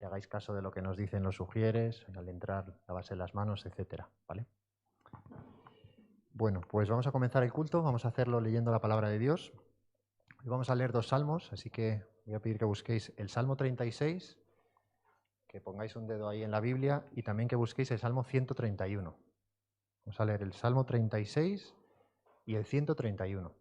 y hagáis caso de lo que nos dicen los sugieres, al entrar, lavarse las manos, etcétera, ¿vale? Bueno, pues vamos a comenzar el culto, vamos a hacerlo leyendo la palabra de Dios. Y vamos a leer dos salmos, así que voy a pedir que busquéis el Salmo 36, que pongáis un dedo ahí en la Biblia, y también que busquéis el Salmo 131. Vamos a leer el Salmo 36 y el 131.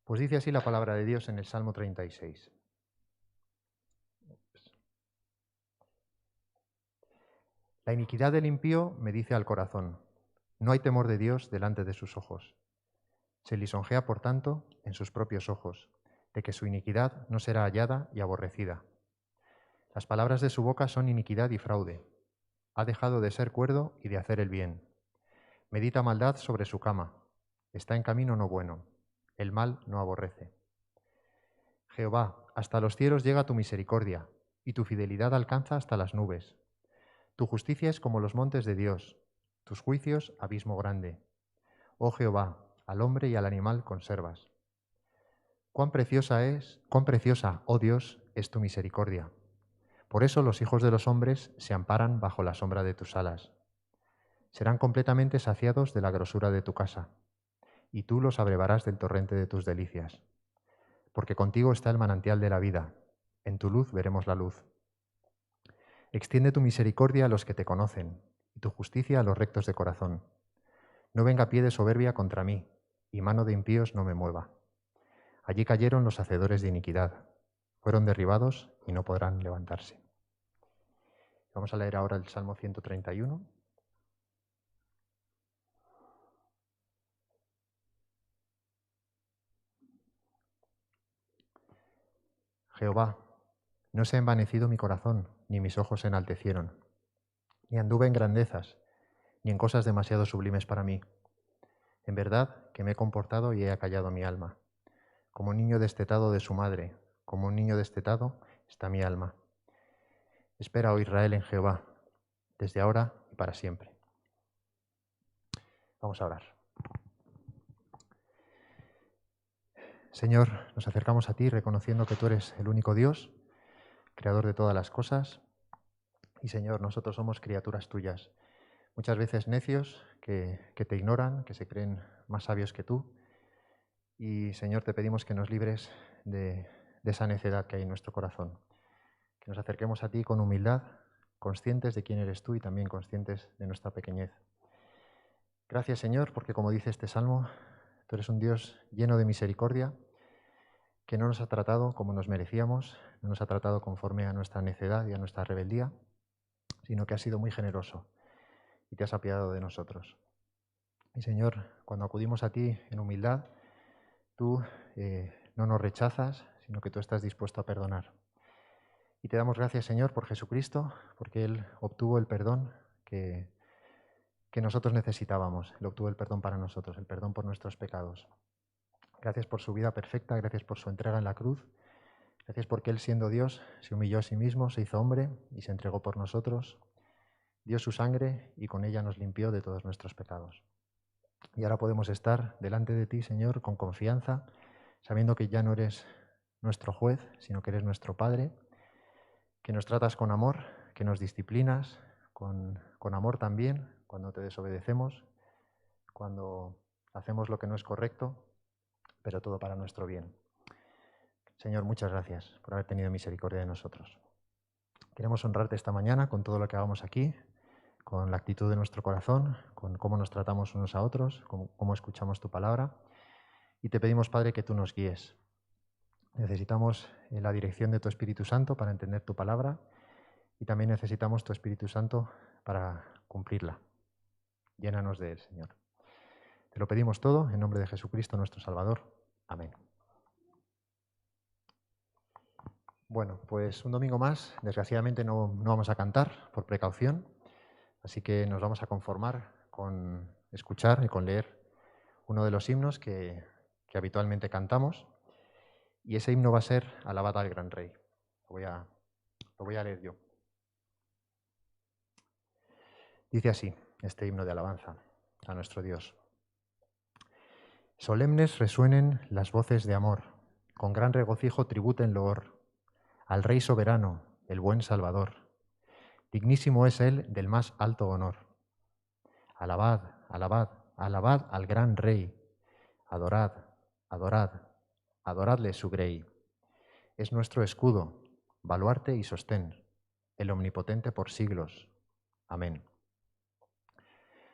Pues dice así la palabra de Dios en el Salmo 36. La iniquidad del impío me dice al corazón, no hay temor de Dios delante de sus ojos. Se lisonjea, por tanto, en sus propios ojos, de que su iniquidad no será hallada y aborrecida. Las palabras de su boca son iniquidad y fraude. Ha dejado de ser cuerdo y de hacer el bien. Medita maldad sobre su cama. Está en camino no bueno. El mal no aborrece. Jehová, hasta los cielos llega tu misericordia, y tu fidelidad alcanza hasta las nubes. Tu justicia es como los montes de Dios, tus juicios abismo grande. Oh Jehová, al hombre y al animal conservas. Cuán preciosa, oh Dios, es tu misericordia. Por eso los hijos de los hombres se amparan bajo la sombra de tus alas. Serán completamente saciados de la grosura de tu casa, y tú los abrevarás del torrente de tus delicias. Porque contigo está el manantial de la vida, en tu luz veremos la luz. Extiende tu misericordia a los que te conocen, y tu justicia a los rectos de corazón. No venga pie de soberbia contra mí, y mano de impíos no me mueva. Allí cayeron los hacedores de iniquidad, fueron derribados y no podrán levantarse. Vamos a leer ahora el Salmo 131. Jehová, no se ha envanecido mi corazón, ni mis ojos se enaltecieron, ni anduve en grandezas, ni en cosas demasiado sublimes para mí. En verdad que me he comportado y he acallado mi alma. Como un niño destetado de su madre, como un niño destetado está mi alma. Espera, oh Israel, en Jehová, desde ahora y para siempre. Vamos a orar. Señor, nos acercamos a ti reconociendo que tú eres el único Dios, creador de todas las cosas. Y Señor, nosotros somos criaturas tuyas, muchas veces necios que te ignoran, que se creen más sabios que tú. Y Señor, te pedimos que nos libres de esa necedad que hay en nuestro corazón. Que nos acerquemos a ti con humildad, conscientes de quién eres tú y también conscientes de nuestra pequeñez. Gracias, Señor, porque como dice este salmo, tú eres un Dios lleno de misericordia, que no nos ha tratado como nos merecíamos, no nos ha tratado conforme a nuestra necedad y a nuestra rebeldía, sino que has sido muy generoso y te has apiadado de nosotros. Y Señor, cuando acudimos a ti en humildad, tú no nos rechazas, sino que tú estás dispuesto a perdonar. Y te damos gracias, Señor, por Jesucristo, porque Él obtuvo el perdón que nosotros necesitábamos. Él obtuvo el perdón para nosotros, el perdón por nuestros pecados. Gracias por su vida perfecta, gracias por su entrega en la cruz. Gracias porque Él, siendo Dios, se humilló a sí mismo, se hizo hombre y se entregó por nosotros. Dio su sangre y con ella nos limpió de todos nuestros pecados. Y ahora podemos estar delante de ti, Señor, con confianza, sabiendo que ya no eres nuestro juez, sino que eres nuestro Padre, que nos tratas con amor, que nos disciplinas con amor también cuando te desobedecemos, cuando hacemos lo que no es correcto, pero todo para nuestro bien. Señor, muchas gracias por haber tenido misericordia de nosotros. Queremos honrarte esta mañana con todo lo que hagamos aquí, con la actitud de nuestro corazón, con cómo nos tratamos unos a otros, con cómo escuchamos tu palabra. Y te pedimos, Padre, que tú nos guíes. Necesitamos la dirección de tu Espíritu Santo para entender tu palabra y también necesitamos tu Espíritu Santo para cumplirla. Llénanos de él, Señor. Te lo pedimos todo en nombre de Jesucristo, nuestro Salvador. Amén. Bueno, pues un domingo más. Desgraciadamente no vamos a cantar por precaución, así que nos vamos a conformar con escuchar y con leer uno de los himnos que habitualmente cantamos, y ese himno va a ser Alabad al Gran Rey. Lo voy a leer yo. Dice así, este himno de alabanza a nuestro Dios. Solemnes resuenen las voces de amor, con gran regocijo tributen loor al Rey soberano, el buen Salvador. Dignísimo es Él del más alto honor. Alabad, alabad, alabad al gran Rey. Adorad, adorad, adoradle su grey. Es nuestro escudo, baluarte y sostén, el omnipotente por siglos. Amén.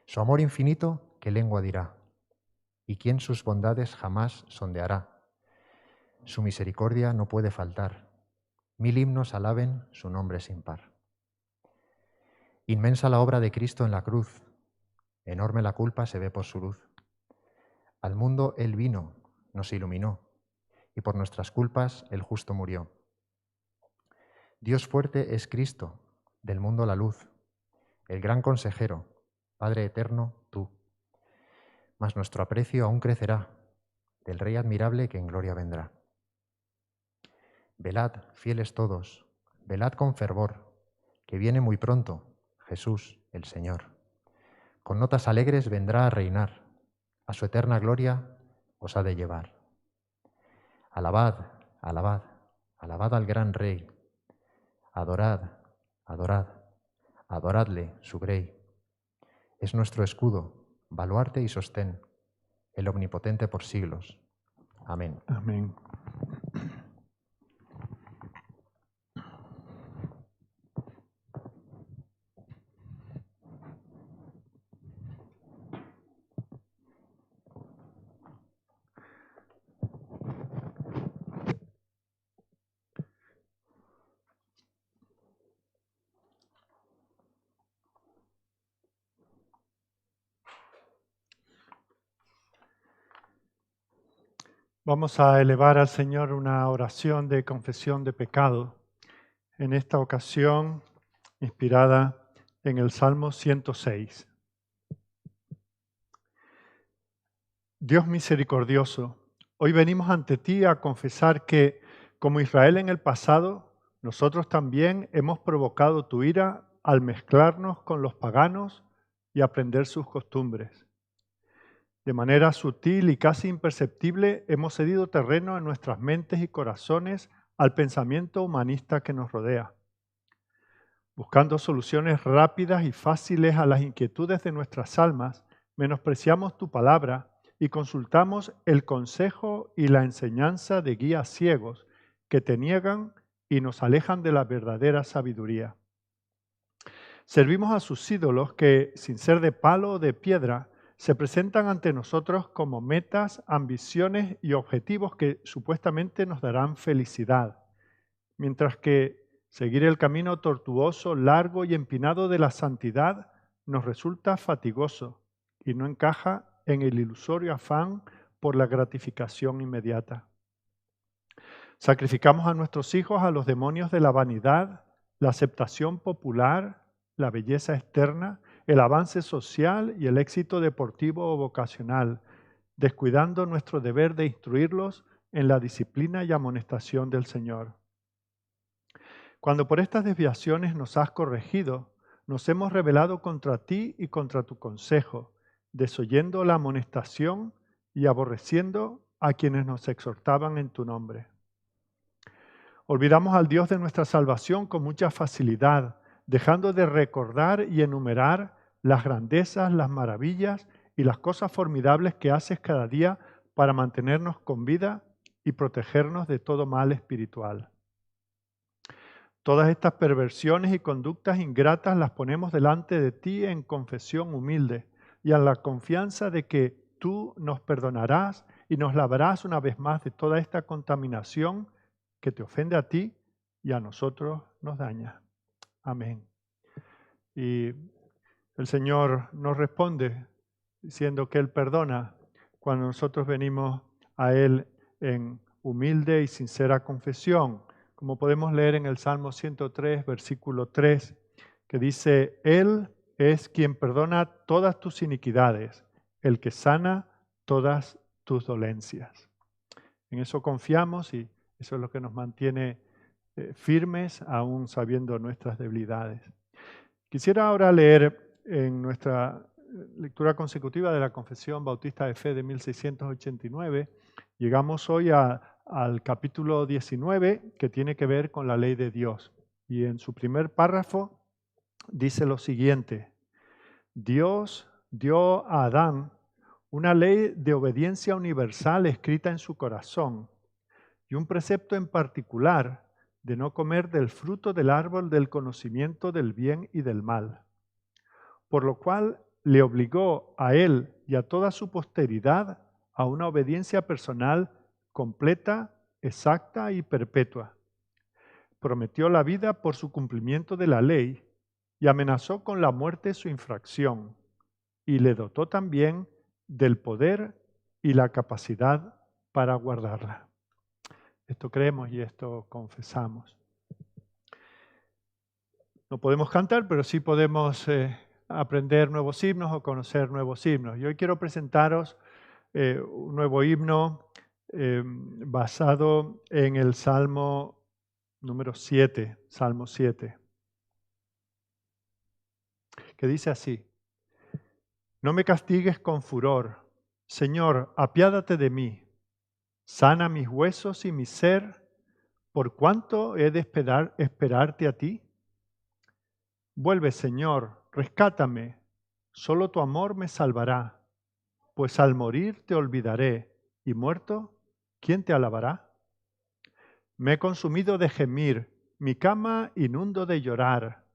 Su amor infinito, ¿qué lengua dirá? ¿Y quién sus bondades jamás sondeará? Su misericordia no puede faltar. 1000 himnos alaben su nombre sin par. Inmensa la obra de Cristo en la cruz, enorme la culpa se ve por su luz. Al mundo Él vino, nos iluminó, y por nuestras culpas el justo murió. Dios fuerte es Cristo, del mundo la luz, el gran consejero, Padre eterno, tú. Mas nuestro aprecio aún crecerá, del Rey admirable que en gloria vendrá. Velad, fieles todos, velad con fervor, que viene muy pronto, Jesús, el Señor. Con notas alegres vendrá a reinar, a su eterna gloria os ha de llevar. Alabad, alabad, alabad al gran Rey. Adorad, adorad, adoradle su grey. Es nuestro escudo, baluarte y sostén, el omnipotente por siglos. Amén. Amén. Vamos a elevar al Señor una oración de confesión de pecado. En esta ocasión, inspirada en el Salmo 106. Dios misericordioso, hoy venimos ante ti a confesar que, como Israel en el pasado, nosotros también hemos provocado tu ira al mezclarnos con los paganos y aprender sus costumbres. De manera sutil y casi imperceptible hemos cedido terreno en nuestras mentes y corazones al pensamiento humanista que nos rodea. Buscando soluciones rápidas y fáciles a las inquietudes de nuestras almas, menospreciamos tu palabra y consultamos el consejo y la enseñanza de guías ciegos que te niegan y nos alejan de la verdadera sabiduría. Servimos a sus ídolos que, sin ser de palo o de piedra, se presentan ante nosotros como metas, ambiciones y objetivos que supuestamente nos darán felicidad, mientras que seguir el camino tortuoso, largo y empinado de la santidad nos resulta fatigoso y no encaja en el ilusorio afán por la gratificación inmediata. Sacrificamos a nuestros hijos a los demonios de la vanidad, la aceptación popular, la belleza externa, el avance social y el éxito deportivo o vocacional, descuidando nuestro deber de instruirlos en la disciplina y amonestación del Señor. Cuando por estas desviaciones nos has corregido, nos hemos rebelado contra ti y contra tu consejo, desoyendo la amonestación y aborreciendo a quienes nos exhortaban en tu nombre. Olvidamos al Dios de nuestra salvación con mucha facilidad, dejando de recordar y enumerar las grandezas, las maravillas y las cosas formidables que haces cada día para mantenernos con vida y protegernos de todo mal espiritual. Todas estas perversiones y conductas ingratas las ponemos delante de ti en confesión humilde y en la confianza de que tú nos perdonarás y nos lavarás una vez más de toda esta contaminación que te ofende a ti y a nosotros nos daña. Amén. Y el Señor nos responde diciendo que Él perdona cuando nosotros venimos a Él en humilde y sincera confesión, como podemos leer en el Salmo 103, versículo 3, que dice: Él es quien perdona todas tus iniquidades, el que sana todas tus dolencias. En eso confiamos y eso es lo que nos mantiene firmes, aún sabiendo nuestras debilidades. Quisiera ahora leer en nuestra lectura consecutiva de la Confesión Bautista de Fe de 1689. Llegamos hoy al capítulo 19, que tiene que ver con la ley de Dios. Y en su primer párrafo dice lo siguiente: Dios dio a Adán una ley de obediencia universal escrita en su corazón y un precepto en particular de no comer del fruto del árbol del conocimiento del bien y del mal, por lo cual le obligó a él y a toda su posteridad a una obediencia personal completa, exacta y perpetua. Prometió la vida por su cumplimiento de la ley y amenazó con la muerte su infracción, y le dotó también del poder y la capacidad para guardarla. Esto creemos y esto confesamos. No podemos cantar, pero sí podemos aprender nuevos himnos o conocer nuevos himnos. Y hoy quiero presentaros un nuevo himno basado en el Salmo número 7, Salmo 7, que dice así: No me castigues con furor, Señor, apiádate de mí. Sana mis huesos y mi ser, ¿por cuánto he de esperarte a ti? Vuelve, Señor, rescátame, solo tu amor me salvará, pues al morir te olvidaré, y muerto, ¿quién te alabará? Me he consumido de gemir, mi cama inundo de llorar,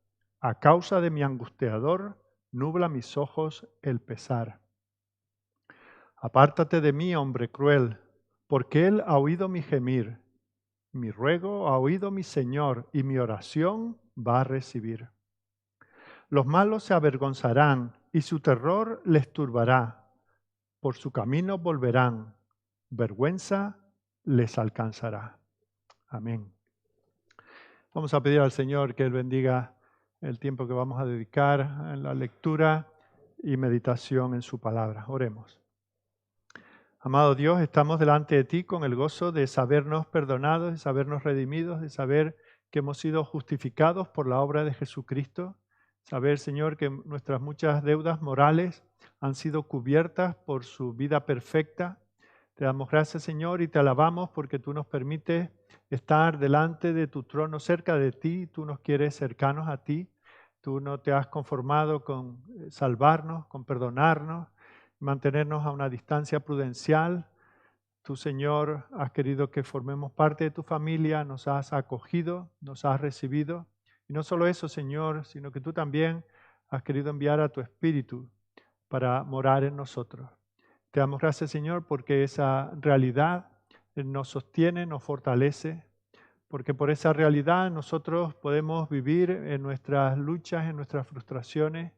a causa de mi angustiador, nubla mis ojos el pesar. Apártate de mí, hombre cruel, porque él ha oído mi gemir. Mi ruego ha oído mi Señor, y mi oración va a recibir. Los malos se avergonzarán, y su terror les turbará. Por su camino volverán, vergüenza les alcanzará. Amén. Vamos a pedir al Señor que Él bendiga el tiempo que vamos a dedicar en la lectura y meditación en su palabra. Oremos. Amado Dios, estamos delante de ti con el gozo de sabernos perdonados, de sabernos redimidos, de saber que hemos sido justificados por la obra de Jesucristo. Saber, Señor, que nuestras muchas deudas morales han sido cubiertas por su vida perfecta. Te damos gracias, Señor, y te alabamos porque tú nos permites estar delante de tu trono, cerca de ti. Tú nos quieres cercanos a ti. Tú no te has conformado con salvarnos, con perdonarnos, mantenernos a una distancia prudencial. Tú, Señor, has querido que formemos parte de tu familia, nos has acogido, nos has recibido. Y no solo eso, Señor, sino que tú también has querido enviar a tu Espíritu para morar en nosotros. Te damos gracias, Señor, porque esa realidad nos sostiene, nos fortalece, porque por esa realidad nosotros podemos vivir en nuestras luchas, en nuestras frustraciones,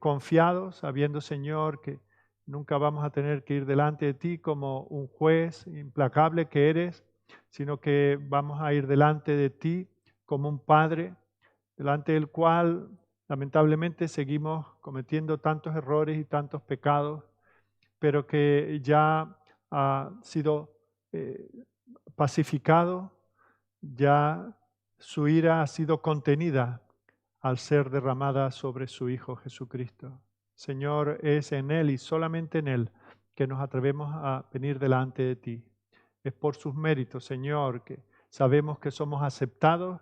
confiados, sabiendo, Señor, que nunca vamos a tener que ir delante de ti como un juez implacable que eres, sino que vamos a ir delante de ti como un padre, delante del cual lamentablemente seguimos cometiendo tantos errores y tantos pecados, pero que ya ha sido pacificado, ya su ira ha sido contenida al ser derramada sobre su Hijo Jesucristo. Señor, es en Él y solamente en Él que nos atrevemos a venir delante de ti. Es por sus méritos, Señor, que sabemos que somos aceptados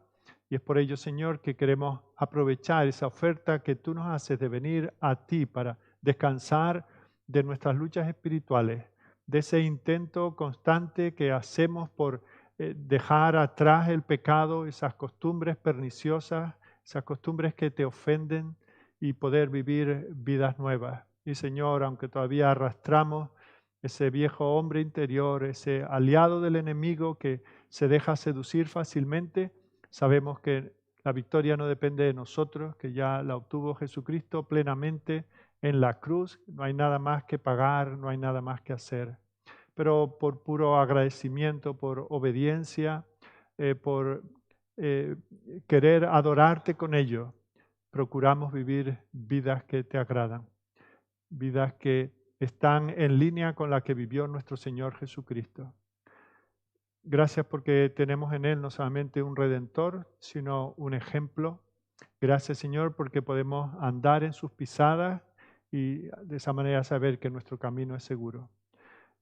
y es por ello, Señor, que queremos aprovechar esa oferta que tú nos haces de venir a ti para descansar de nuestras luchas espirituales, de ese intento constante que hacemos por dejar atrás el pecado, esas costumbres perniciosas, esas costumbres que te ofenden y poder vivir vidas nuevas. Y Señor, aunque todavía arrastramos ese viejo hombre interior, ese aliado del enemigo que se deja seducir fácilmente, sabemos que la victoria no depende de nosotros, que ya la obtuvo Jesucristo plenamente en la cruz. No hay nada más que pagar, no hay nada más que hacer. Pero por puro agradecimiento, por obediencia, por querer adorarte con ello, procuramos vivir vidas que te agradan, vidas que están en línea con la que vivió nuestro Señor Jesucristo. Gracias porque tenemos en Él no solamente un Redentor, sino un ejemplo. Gracias, Señor, porque podemos andar en sus pisadas y de esa manera saber que nuestro camino es seguro.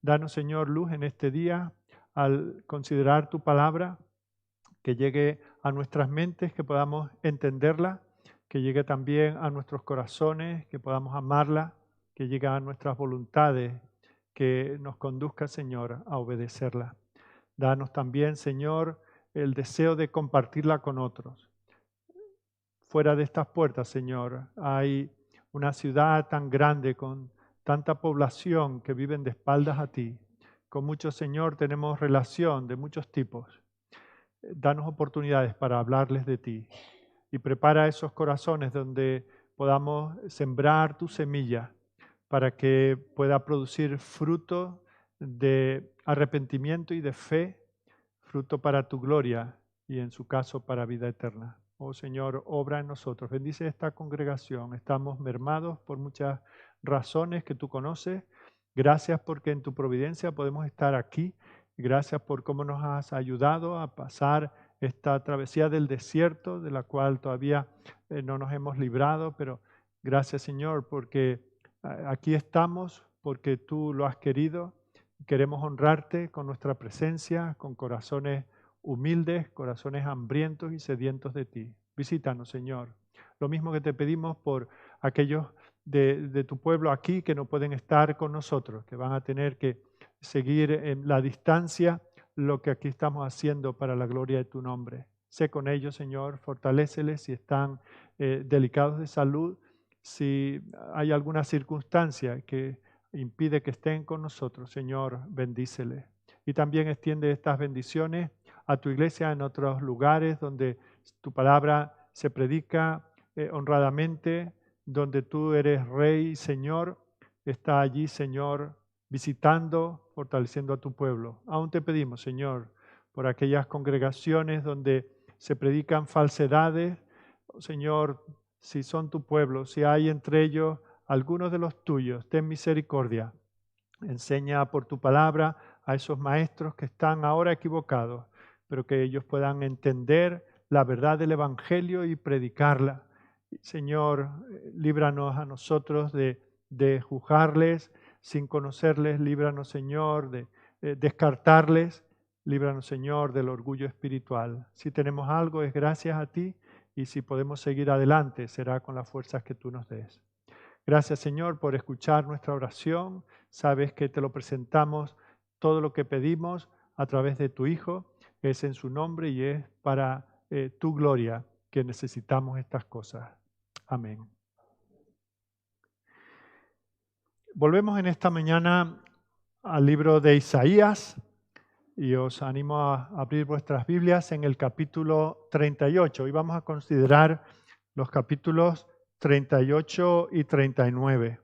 Danos, Señor, luz en este día al considerar tu palabra, que llegue a nuestras mentes, que podamos entenderla, que llegue también a nuestros corazones, que podamos amarla, que llegue a nuestras voluntades, que nos conduzca, Señor, a obedecerla. Danos también, Señor, el deseo de compartirla con otros. Fuera de estas puertas, Señor, hay una ciudad tan grande con tanta población que viven de espaldas a ti. Con muchos, Señor, tenemos relación de muchos tipos. Danos oportunidades para hablarles de ti y prepara esos corazones donde podamos sembrar tu semilla para que pueda producir fruto de arrepentimiento y de fe, fruto para tu gloria y en su caso para vida eterna. Oh Señor, obra en nosotros. Bendice esta congregación. Estamos mermados por muchas razones que tú conoces. Gracias porque en tu providencia podemos estar aquí. Gracias por cómo nos has ayudado a pasar esta travesía del desierto, de la cual todavía no nos hemos librado, pero gracias, Señor, porque aquí estamos, porque tú lo has querido. Queremos honrarte con nuestra presencia, con corazones humildes, corazones hambrientos y sedientos de ti. Visítanos, Señor. Lo mismo que te pedimos por aquellos de tu pueblo aquí que no pueden estar con nosotros, que van a tener que seguir en la distancia lo que aquí estamos haciendo para la gloria de tu nombre. Sé con ellos, Señor, fortaléceles si están delicados de salud, si hay alguna circunstancia que impide que estén con nosotros, Señor, bendíceles. Y también extiende estas bendiciones a tu iglesia en otros lugares donde tu palabra se predica honradamente, donde tú eres Rey y Señor. Está allí, Señor, visitando, fortaleciendo a tu pueblo. Aún te pedimos, Señor, por aquellas congregaciones donde se predican falsedades. Señor, si son tu pueblo, si hay entre ellos algunos de los tuyos, ten misericordia. Enseña por tu palabra a esos maestros que están ahora equivocados, pero que ellos puedan entender la verdad del Evangelio y predicarla. Señor, líbranos a nosotros de juzgarles sin conocerles, líbranos, Señor, de descartarles, líbranos, Señor, del orgullo espiritual. Si tenemos algo es gracias a ti y si podemos seguir adelante será con las fuerzas que tú nos des. Gracias, Señor, por escuchar nuestra oración. Sabes que te lo presentamos todo lo que pedimos a través de tu Hijo. Es en su nombre y es para tu gloria que necesitamos estas cosas. Amén. Volvemos en esta mañana al libro de Isaías y os animo a abrir vuestras Biblias en el capítulo 38. Hoy vamos a considerar los capítulos 38 y 39.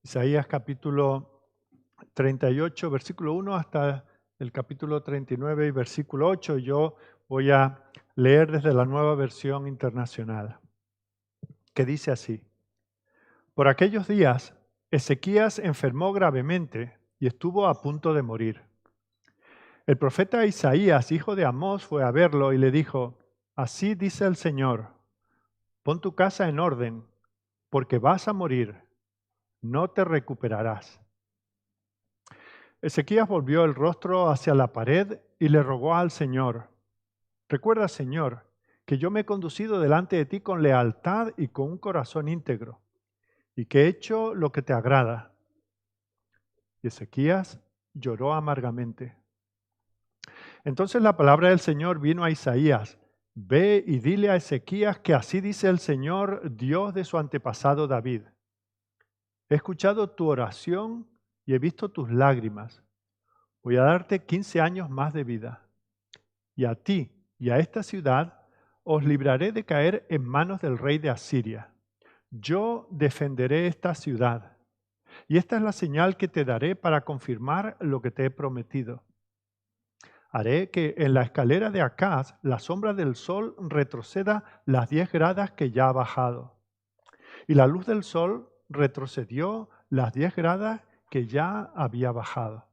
Isaías capítulo 38, versículo 1 hasta el capítulo 39 y versículo 8. Yo voy a leer desde la Nueva Versión Internacional, que dice así: Por aquellos días, Ezequías enfermó gravemente y estuvo a punto de morir. El profeta Isaías, hijo de Amós, fue a verlo y le dijo: Así dice el Señor, pon tu casa en orden, porque vas a morir, no te recuperarás. Ezequías volvió el rostro hacia la pared y le rogó al Señor: Recuerda, Señor, que yo me he conducido delante de ti con lealtad y con un corazón íntegro, y que he hecho lo que te agrada. Y Ezequías lloró amargamente. Entonces la palabra del Señor vino a Isaías: Ve y dile a Ezequías que así dice el Señor, Dios de su antepasado David. He escuchado tu oración y he visto tus lágrimas. Voy a darte 15 años más de vida. Y a ti y a esta ciudad os libraré de caer en manos del rey de Asiria. Yo defenderé esta ciudad. Y esta es la señal que te daré para confirmar lo que te he prometido. Haré que en la escalera de Acaz la sombra del sol retroceda las 10 gradas que ya ha bajado. Y la luz del sol retrocedió las 10 gradas que ya había bajado.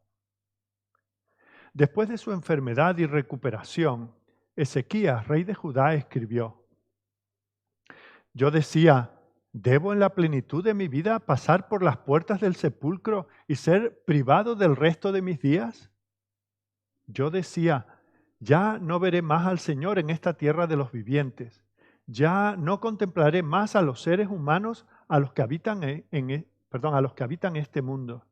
Después de su enfermedad y recuperación, Ezequías, rey de Judá, escribió: Yo decía, ¿debo en la plenitud de mi vida pasar por las puertas del sepulcro y ser privado del resto de mis días? Yo decía, ya no veré más al Señor en esta tierra de los vivientes. Ya no contemplaré más a los seres humanos a los que habitan a los que habitan este mundo.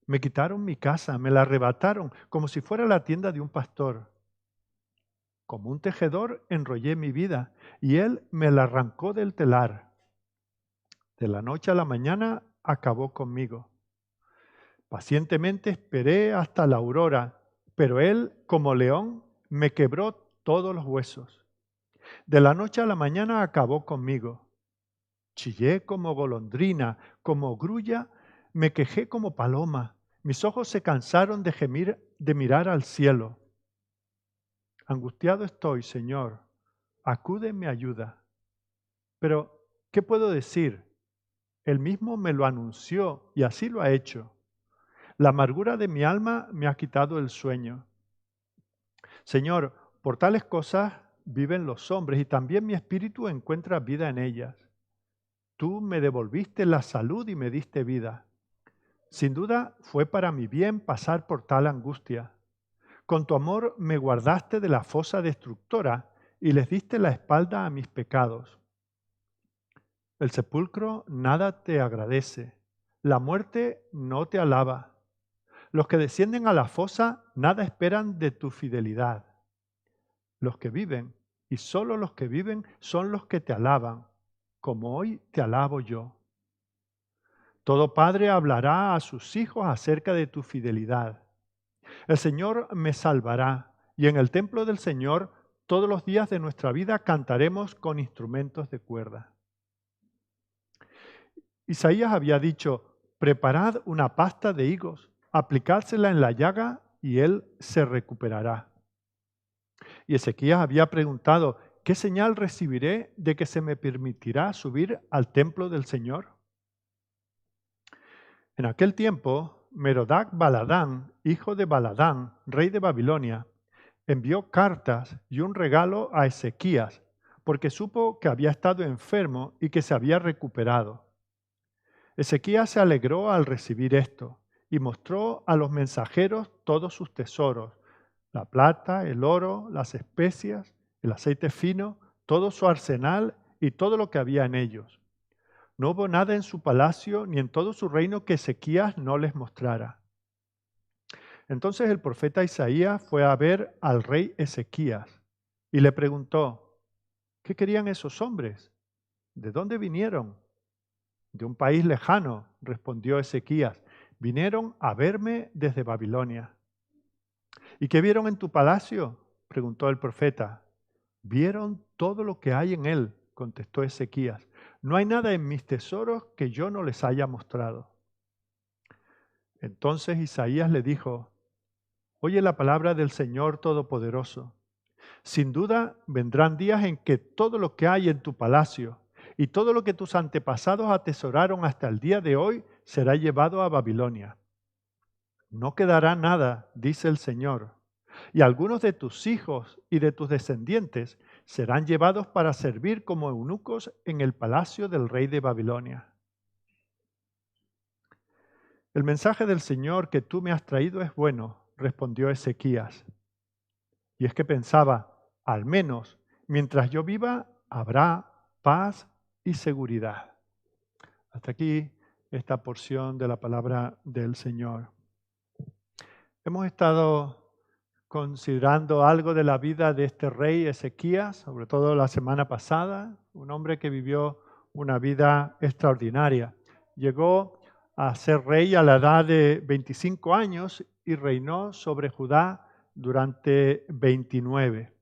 Me quitaron mi casa, me la arrebataron como si fuera la tienda de un pastor. Como un tejedor enrollé mi vida y él me la arrancó del telar. De la noche a la mañana acabó conmigo. Pacientemente esperé hasta la aurora, pero él, como león, me quebró todos los huesos. De la noche a la mañana acabó conmigo. Chillé como golondrina, como grulla, me quejé como paloma. Mis ojos se cansaron de gemir, de mirar al cielo. Angustiado estoy, Señor, acude en mi ayuda. Pero, ¿qué puedo decir? Él mismo me lo anunció y así lo ha hecho. La amargura de mi alma me ha quitado el sueño. Señor, por tales cosas viven los hombres y también mi espíritu encuentra vida en ellas. Tú me devolviste la salud y me diste vida. Sin duda fue para mi bien pasar por tal angustia. Con tu amor me guardaste de la fosa destructora y les diste la espalda a mis pecados. El sepulcro nada te agradece, la muerte no te alaba. Los que descienden a la fosa nada esperan de tu fidelidad. Los que viven, y solo los que viven, son los que te alaban, como hoy te alabo yo. Todo padre hablará a sus hijos acerca de tu fidelidad. El Señor me salvará, y en el templo del Señor todos los días de nuestra vida cantaremos con instrumentos de cuerda. Isaías había dicho: preparad una pasta de higos, aplicádsela en la llaga y él se recuperará. Y Ezequías había preguntado: ¿qué señal recibiré de que se me permitirá subir al templo del Señor? En aquel tiempo, Merodach Baladán, hijo de Baladán, rey de Babilonia, envió cartas y un regalo a Ezequías, porque supo que había estado enfermo y que se había recuperado. Ezequías se alegró al recibir esto y mostró a los mensajeros todos sus tesoros: la plata, el oro, las especias, el aceite fino, todo su arsenal y todo lo que había en ellos. No hubo nada en su palacio ni en todo su reino que Ezequías no les mostrara. Entonces el profeta Isaías fue a ver al rey Ezequías y le preguntó: ¿qué querían esos hombres? ¿De dónde vinieron? De un país lejano, respondió Ezequías. Vinieron a verme desde Babilonia. ¿Y qué vieron en tu palacio?, preguntó el profeta. Vieron todo lo que hay en él, contestó Ezequías. No hay nada en mis tesoros que yo no les haya mostrado. Entonces Isaías le dijo: oye la palabra del Señor Todopoderoso. Sin duda vendrán días en que todo lo que hay en tu palacio y todo lo que tus antepasados atesoraron hasta el día de hoy será llevado a Babilonia. No quedará nada, dice el Señor, y algunos de tus hijos y de tus descendientes serán llevados para servir como eunucos en el palacio del rey de Babilonia. El mensaje del Señor que tú me has traído es bueno, respondió Ezequías. Y es que pensaba: al menos mientras yo viva habrá paz y seguridad. Hasta aquí esta porción de la palabra del Señor. Hemos estado considerando algo de la vida de este rey Ezequías, sobre todo la semana pasada, un hombre que vivió una vida extraordinaria. Llegó a ser rey a la edad de 25 años y reinó sobre Judá durante 29.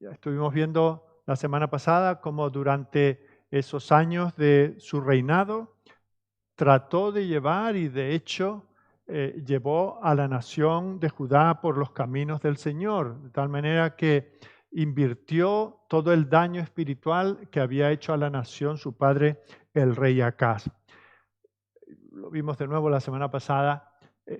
Ya estuvimos viendo la semana pasada cómo durante esos años de su reinado trató de llevar y de hecho llevó a la nación de Judá por los caminos del Señor, de tal manera que invirtió todo el daño espiritual que había hecho a la nación su padre, el rey Acaz. Lo vimos de nuevo la semana pasada.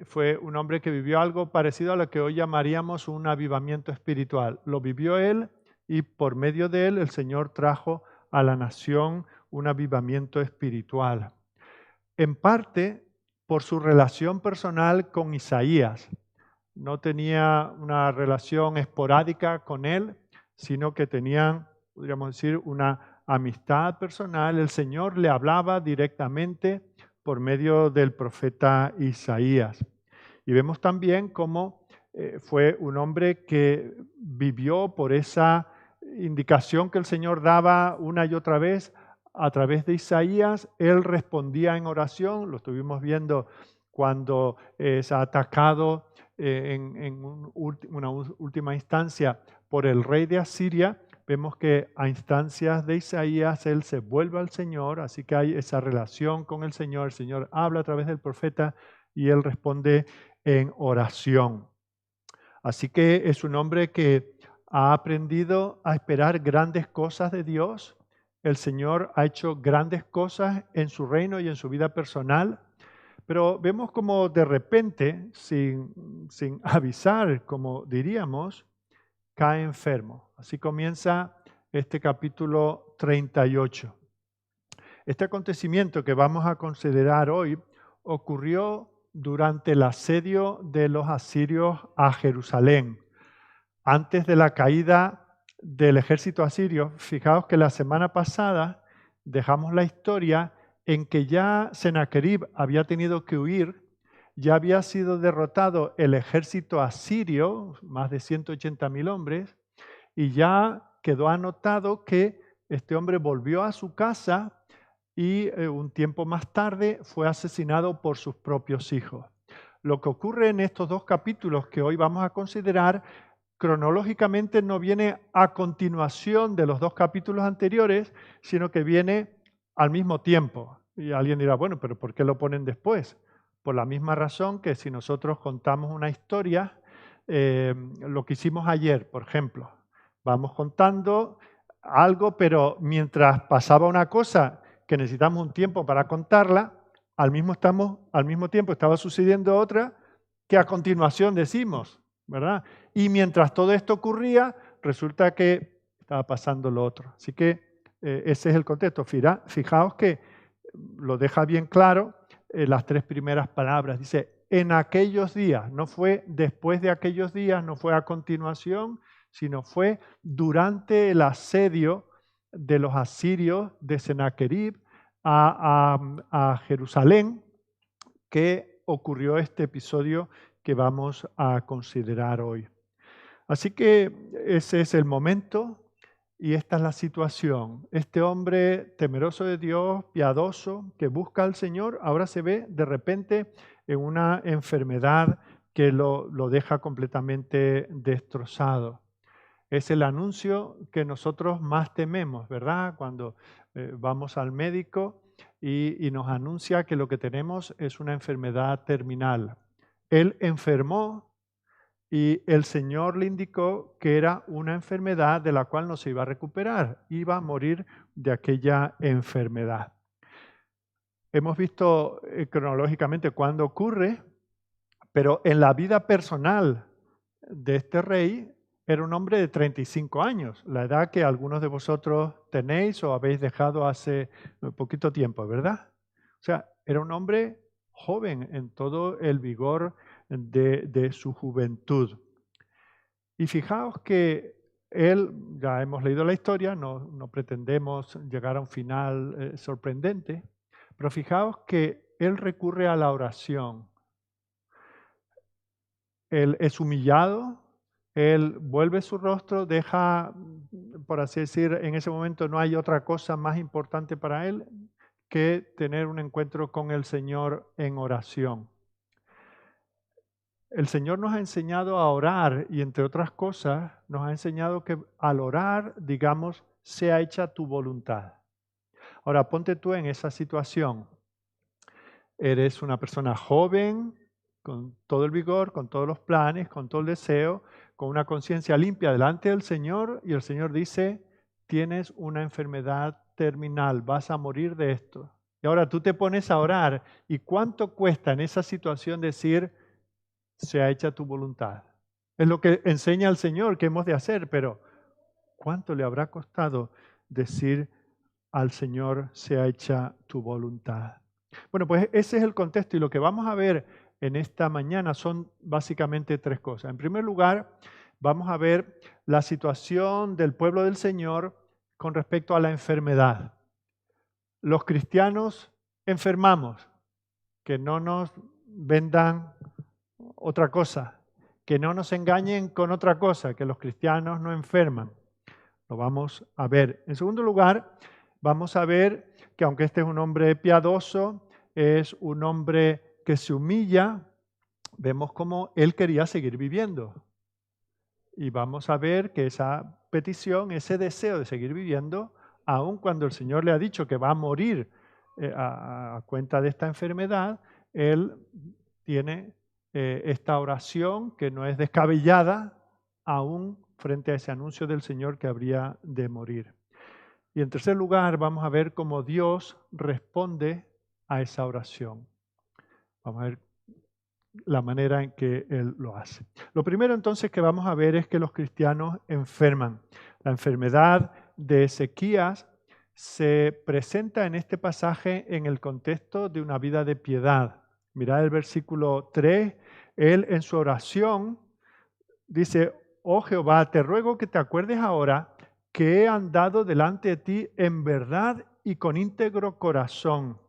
Fue un hombre que vivió algo parecido a lo que hoy llamaríamos un avivamiento espiritual. Lo vivió él y por medio de él el Señor trajo a la nación un avivamiento espiritual. En parte por su relación personal con Isaías. No tenía una relación esporádica con él, sino que tenían, podríamos decir, una amistad personal. El Señor le hablaba directamente por medio del profeta Isaías. Y vemos también cómo fue un hombre que vivió por esa indicación que el Señor daba una y otra vez a través de Isaías. Él respondía en oración, lo estuvimos viendo cuando es atacado en una última instancia por el rey de Asiria. Vemos que a instancias de Isaías él se vuelve al Señor, así que hay esa relación con el Señor habla a través del profeta y él responde en oración. Así que es un hombre que ha aprendido a esperar grandes cosas de Dios. El Señor ha hecho grandes cosas en su reino y en su vida personal, pero vemos como de repente, sin avisar, como diríamos, cae enfermo. Así comienza este capítulo 38. Este acontecimiento que vamos a considerar hoy ocurrió durante el asedio de los asirios a Jerusalén. Antes de la caída del ejército asirio, fijaos que la semana pasada dejamos la historia en que ya Sennacherib había tenido que huir, ya había sido derrotado el ejército asirio, más de 180.000 hombres, y ya quedó anotado que este hombre volvió a su casa y un tiempo más tarde fue asesinado por sus propios hijos. Lo que ocurre en estos dos capítulos que hoy vamos a considerar, cronológicamente no viene a continuación de los dos capítulos anteriores, sino que viene al mismo tiempo. Y alguien dirá, bueno, pero ¿por qué lo ponen después? Por la misma razón que si nosotros contamos una historia, lo que hicimos ayer, por ejemplo, vamos contando algo, pero mientras pasaba una cosa que necesitamos un tiempo para contarla, al mismo tiempo estaba sucediendo otra que a continuación decimos, ¿verdad? Y mientras todo esto ocurría, resulta que estaba pasando lo otro. Así que ese es el contexto. Fijaos que lo deja bien claro las tres primeras palabras. Dice, en aquellos días, no fue después de aquellos días, no fue a continuación, sino fue durante el asedio de los asirios de Sennacherib a Jerusalén que ocurrió este episodio que vamos a considerar hoy. Así que ese es el momento y esta es la situación. Este hombre temeroso de Dios, piadoso, que busca al Señor, ahora se ve de repente en una enfermedad que lo deja completamente destrozado. Es el anuncio que nosotros más tememos, ¿verdad? Cuando vamos al médico y nos anuncia que lo que tenemos es una enfermedad terminal. Él enfermó y el Señor le indicó que era una enfermedad de la cual no se iba a recuperar, iba a morir de aquella enfermedad. Hemos visto cronológicamente cuándo ocurre, pero en la vida personal de este rey era un hombre de 35 años, la edad que algunos de vosotros tenéis o habéis dejado hace poquito tiempo, ¿verdad? O sea, era un hombre joven en todo el vigor de su juventud. Y fijaos que él, ya hemos leído la historia, no pretendemos llegar a un final sorprendente, pero fijaos que él recurre a la oración. Él es humillado, él vuelve su rostro, deja, por así decir, en ese momento no hay otra cosa más importante para él que tener un encuentro con el Señor en oración. El Señor nos ha enseñado a orar y entre otras cosas nos ha enseñado que al orar, digamos, sea hecha tu voluntad. Ahora ponte tú en esa situación. Eres una persona joven, con todo el vigor, con todos los planes, con todo el deseo, con una conciencia limpia delante del Señor, y el Señor dice, tienes una enfermedad terminal, vas a morir de esto. Y ahora tú te pones a orar, ¿y cuánto cuesta en esa situación decir, sea hecha tu voluntad? Es lo que enseña el Señor que hemos de hacer, pero ¿cuánto le habrá costado decir al Señor, sea hecha tu voluntad? Bueno, pues ese es el contexto, y lo que vamos a ver en esta mañana son básicamente tres cosas. En primer lugar, vamos a ver la situación del pueblo del Señor con respecto a la enfermedad. Los cristianos enfermamos, que no nos vendan otra cosa, que no nos engañen con otra cosa, que los cristianos no enferman. Lo vamos a ver. En segundo lugar, vamos a ver que aunque este es un hombre piadoso, es un hombre que se humilla, vemos cómo él quería seguir viviendo. Y vamos a ver que esa petición, ese deseo de seguir viviendo, aun cuando el Señor le ha dicho que va a morir a cuenta de esta enfermedad, él tiene esta oración que no es descabellada, aún frente a ese anuncio del Señor que habría de morir. Y en tercer lugar, vamos a ver cómo Dios responde a esa oración. Vamos a ver la manera en que Él lo hace. Lo primero entonces que vamos a ver es que los cristianos enferman. La enfermedad de Ezequías se presenta en este pasaje en el contexto de una vida de piedad. Mirad el versículo 3, él en su oración dice, oh Jehová, te ruego que te acuerdes ahora que he andado delante de ti en verdad y con íntegro corazón,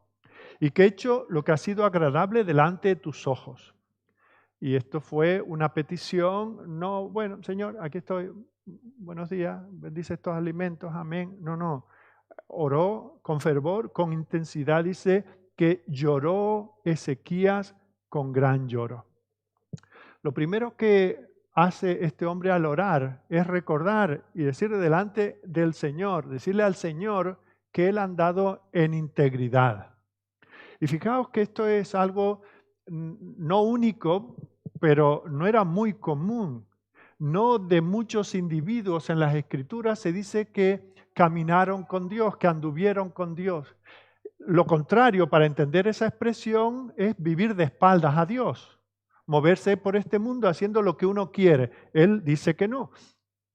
y que he hecho lo que ha sido agradable delante de tus ojos. Y esto fue una petición, no, bueno, Señor, aquí estoy, buenos días, bendice estos alimentos, amén. No, oró con fervor, con intensidad, dice que lloró Ezequías con gran lloro. Lo primero que hace este hombre al orar es recordar y decirle delante del Señor, decirle al Señor que él ha andado en integridad. Y fijaos que esto es algo no único, pero no era muy común. No de muchos individuos en las Escrituras se dice que caminaron con Dios, que anduvieron con Dios. Lo contrario, para entender esa expresión, es vivir de espaldas a Dios, moverse por este mundo haciendo lo que uno quiere. Él dice que no.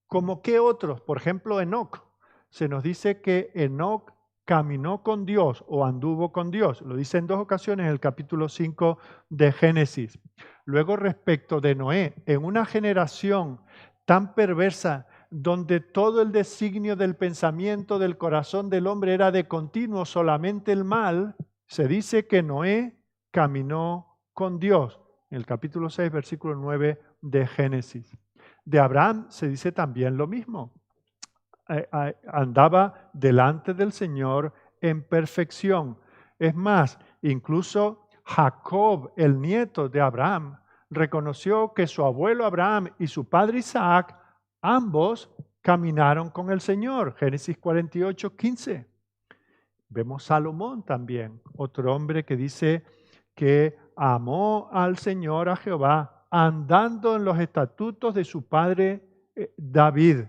¿Como qué otros? Por ejemplo, Enoc. Se nos dice que Enoc caminó con Dios o anduvo con Dios. Lo dice en dos ocasiones en el capítulo 5 de Génesis. Luego, respecto de Noé, en una generación tan perversa, donde todo el designio del pensamiento del corazón del hombre era de continuo solamente el mal, se dice que Noé caminó con Dios. En el capítulo 6, versículo 9 de Génesis. De Abraham se dice también lo mismo. Andaba delante del Señor en perfección. Es más, incluso Jacob, el nieto de Abraham, reconoció que su abuelo Abraham y su padre Isaac, ambos caminaron con el Señor. Génesis 48, 15. Vemos Salomón también, otro hombre que dice que amó al Señor, a Jehová, andando en los estatutos de su padre David.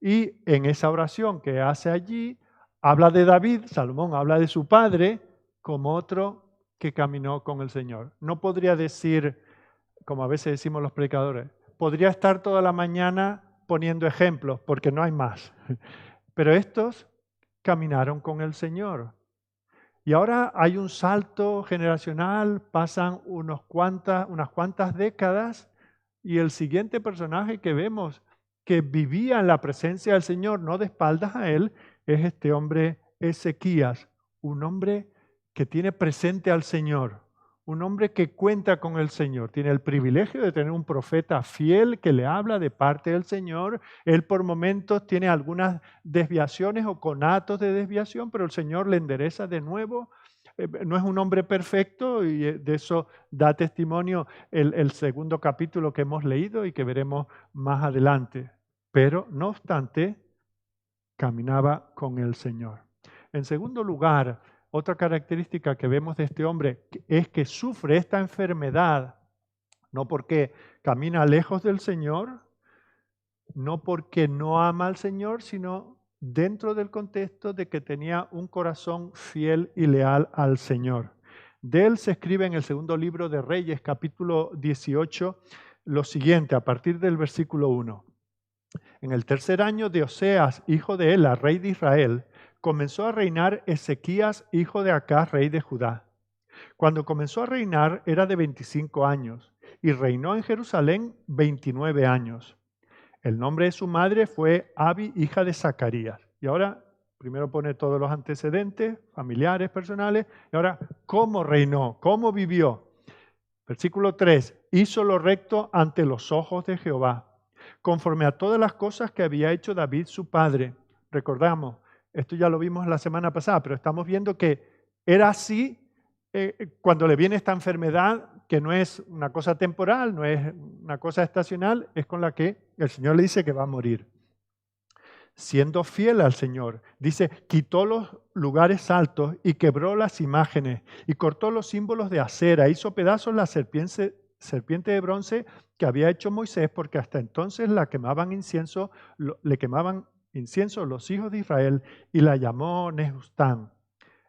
Y en esa oración que hace allí, habla de David, Salomón habla de su padre como otro que caminó con el Señor. No podría decir, como a veces decimos los predicadores, podría estar toda la mañana poniendo ejemplos, porque no hay más. Pero estos caminaron con el Señor. Y ahora hay un salto generacional, pasan unas cuantas décadas, y el siguiente personaje que vemos que vivía en la presencia del Señor, no de espaldas a Él, es este hombre Ezequías, un hombre que tiene presente al Señor, un hombre que cuenta con el Señor, tiene el privilegio de tener un profeta fiel que le habla de parte del Señor. Él por momentos tiene algunas desviaciones o conatos de desviación, pero el Señor le endereza de nuevo. No es un hombre perfecto y de eso da testimonio el segundo capítulo que hemos leído y que veremos más adelante. Pero no obstante, caminaba con el Señor. En segundo lugar, otra característica que vemos de este hombre es que sufre esta enfermedad No porque camina lejos del Señor, no porque no ama al Señor, sino dentro del contexto de que tenía un corazón fiel y leal al Señor. De él se escribe en el segundo libro de Reyes, capítulo 18, lo siguiente, a partir del versículo 1. En el tercer año de Oseas, hijo de Ela, rey de Israel, comenzó a reinar Ezequías, hijo de Acaz, rey de Judá. Cuando comenzó a reinar era de 25 años y reinó en Jerusalén 29 años. El nombre de su madre fue Abi, hija de Zacarías. Y ahora, primero pone todos los antecedentes familiares, personales, y ahora, ¿cómo reinó? ¿Cómo vivió? Versículo 3, hizo lo recto ante los ojos de Jehová, conforme a todas las cosas que había hecho David su padre. Recordamos, esto ya lo vimos la semana pasada, pero estamos viendo que era así cuando le viene esta enfermedad, que no es una cosa temporal, no es una cosa estacional, es con la que el Señor le dice que va a morir. Siendo fiel al Señor, dice, quitó los lugares altos y quebró las imágenes y cortó los símbolos de acera, hizo pedazos la serpiente de bronce que había hecho Moisés, porque hasta entonces le quemaban incienso los hijos de Israel, y la llamó Nehustán.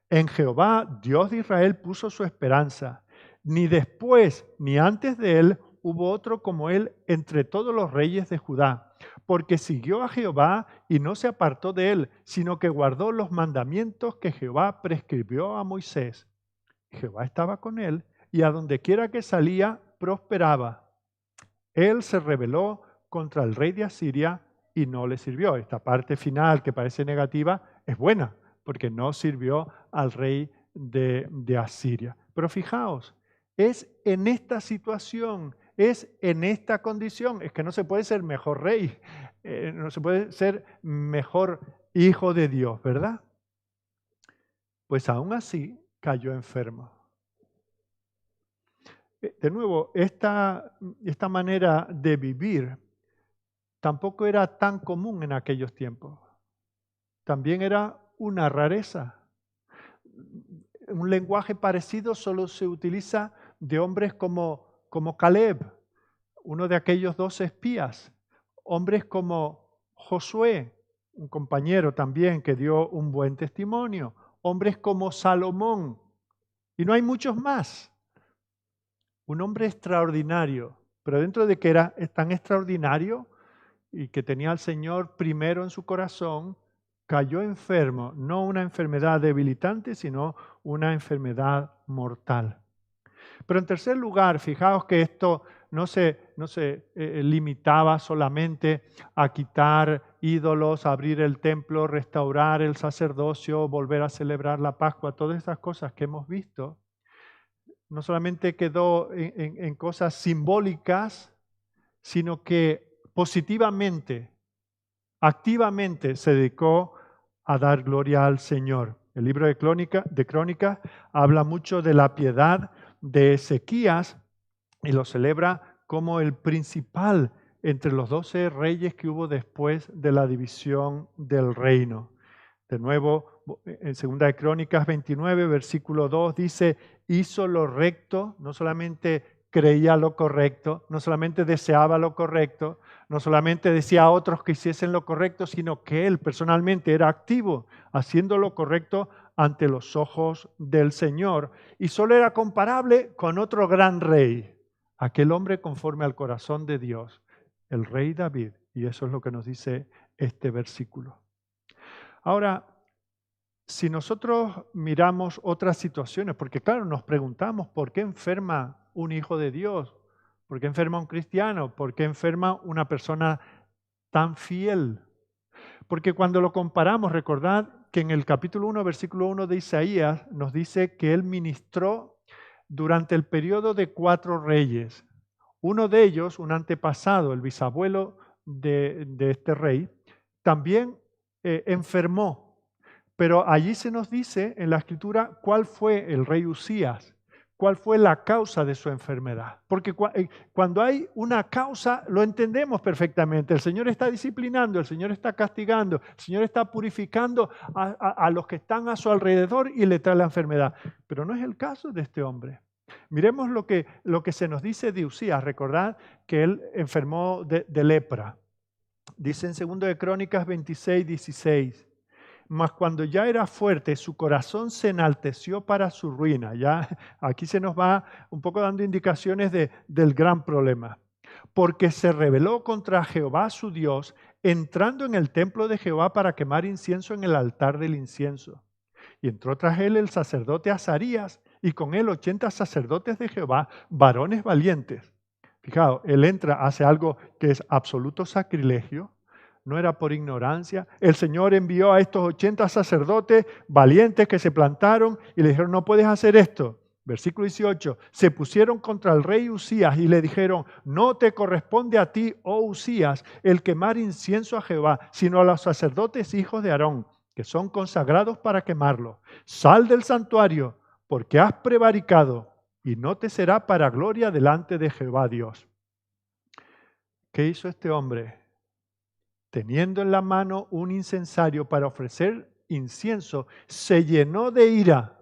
En Jehová, Dios de Israel, puso su esperanza. Ni después ni antes de él hubo otro como él entre todos los reyes de Judá, porque siguió a Jehová y no se apartó de él, sino que guardó los mandamientos que Jehová prescribió a Moisés. Jehová estaba con él y a donde quiera que salía prosperaba. Él se rebeló contra el rey de Asiria y no le sirvió. Esta parte final que parece negativa es buena, porque no sirvió al rey de Asiria. Pero fijaos, es en esta situación, es en esta condición, es que no se puede ser mejor rey, no se puede ser mejor hijo de Dios, ¿verdad? Pues aún así cayó enfermo. De nuevo, esta manera de vivir tampoco era tan común en aquellos tiempos. También era una rareza. Un lenguaje parecido solo se utiliza de hombres como Caleb, uno de aquellos 12 espías. Hombres como Josué, un compañero también que dio un buen testimonio. Hombres como Salomón. Y no hay muchos más. Un hombre extraordinario, pero dentro de que era tan extraordinario y que tenía al Señor primero en su corazón, cayó enfermo, no una enfermedad debilitante, sino una enfermedad mortal. Pero en tercer lugar, fijaos que esto no se limitaba solamente a quitar ídolos, abrir el templo, restaurar el sacerdocio, volver a celebrar la Pascua, todas estas cosas que hemos visto. No solamente quedó en cosas simbólicas, sino que positivamente, activamente se dedicó a dar gloria al Señor. El libro de Crónicas habla mucho de la piedad de Ezequías y lo celebra como el principal entre los 12 reyes que hubo después de la división del reino. De nuevo, en 2 de Crónicas 29, versículo 2, dice, hizo lo recto, no solamente creía lo correcto, no solamente deseaba lo correcto, no solamente decía a otros que hiciesen lo correcto, sino que él personalmente era activo, haciendo lo correcto ante los ojos del Señor. Y solo era comparable con otro gran rey, aquel hombre conforme al corazón de Dios, el rey David. Y eso es lo que nos dice este versículo. Ahora, si nosotros miramos otras situaciones, porque claro, nos preguntamos por qué enferma un hijo de Dios, por qué enferma un cristiano, por qué enferma una persona tan fiel. Porque cuando lo comparamos, recordad que en el capítulo 1, versículo 1 de Isaías, nos dice que él ministró durante el periodo de 4 reyes. Uno de ellos, un antepasado, el bisabuelo de este rey, también enfermó. Pero allí se nos dice en la Escritura cuál fue el rey Usías, cuál fue la causa de su enfermedad. Porque cuando hay una causa lo entendemos perfectamente. El Señor está disciplinando, el Señor está castigando, el Señor está purificando a los que están a su alrededor y le trae la enfermedad. Pero no es el caso de este hombre. Miremos lo que se nos dice de Usías. Recordad que él enfermó de lepra. Dice en 2 de Crónicas 26, 16. Mas cuando ya era fuerte, su corazón se enalteció para su ruina. Ya aquí se nos va un poco dando indicaciones del gran problema. Porque se rebeló contra Jehová su Dios, entrando en el templo de Jehová para quemar incienso en el altar del incienso. Y entró tras él el sacerdote Azarías, y con él 80 sacerdotes de Jehová, varones valientes. Fijaos, él entra, hace algo que es absoluto sacrilegio, no era por ignorancia. El Señor envió a estos 80 sacerdotes valientes que se plantaron y le dijeron, no puedes hacer esto. Versículo 18, se pusieron contra el rey Usías y le dijeron, no te corresponde a ti, oh Usías, el quemar incienso a Jehová, sino a los sacerdotes hijos de Aarón, que son consagrados para quemarlo. Sal del santuario, porque has prevaricado, y no te será para gloria delante de Jehová Dios. ¿Qué hizo este hombre? Teniendo en la mano un incensario para ofrecer incienso, se llenó de ira.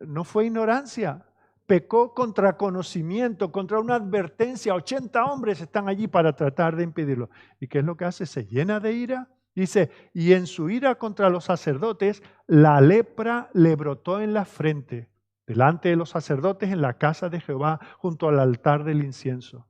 No fue ignorancia, pecó contra conocimiento, contra una advertencia. 80 hombres están allí para tratar de impedirlo. ¿Y qué es lo que hace? Se llena de ira. Dice, y en su ira contra los sacerdotes, la lepra le brotó en la frente, delante de los sacerdotes en la casa de Jehová, junto al altar del incienso.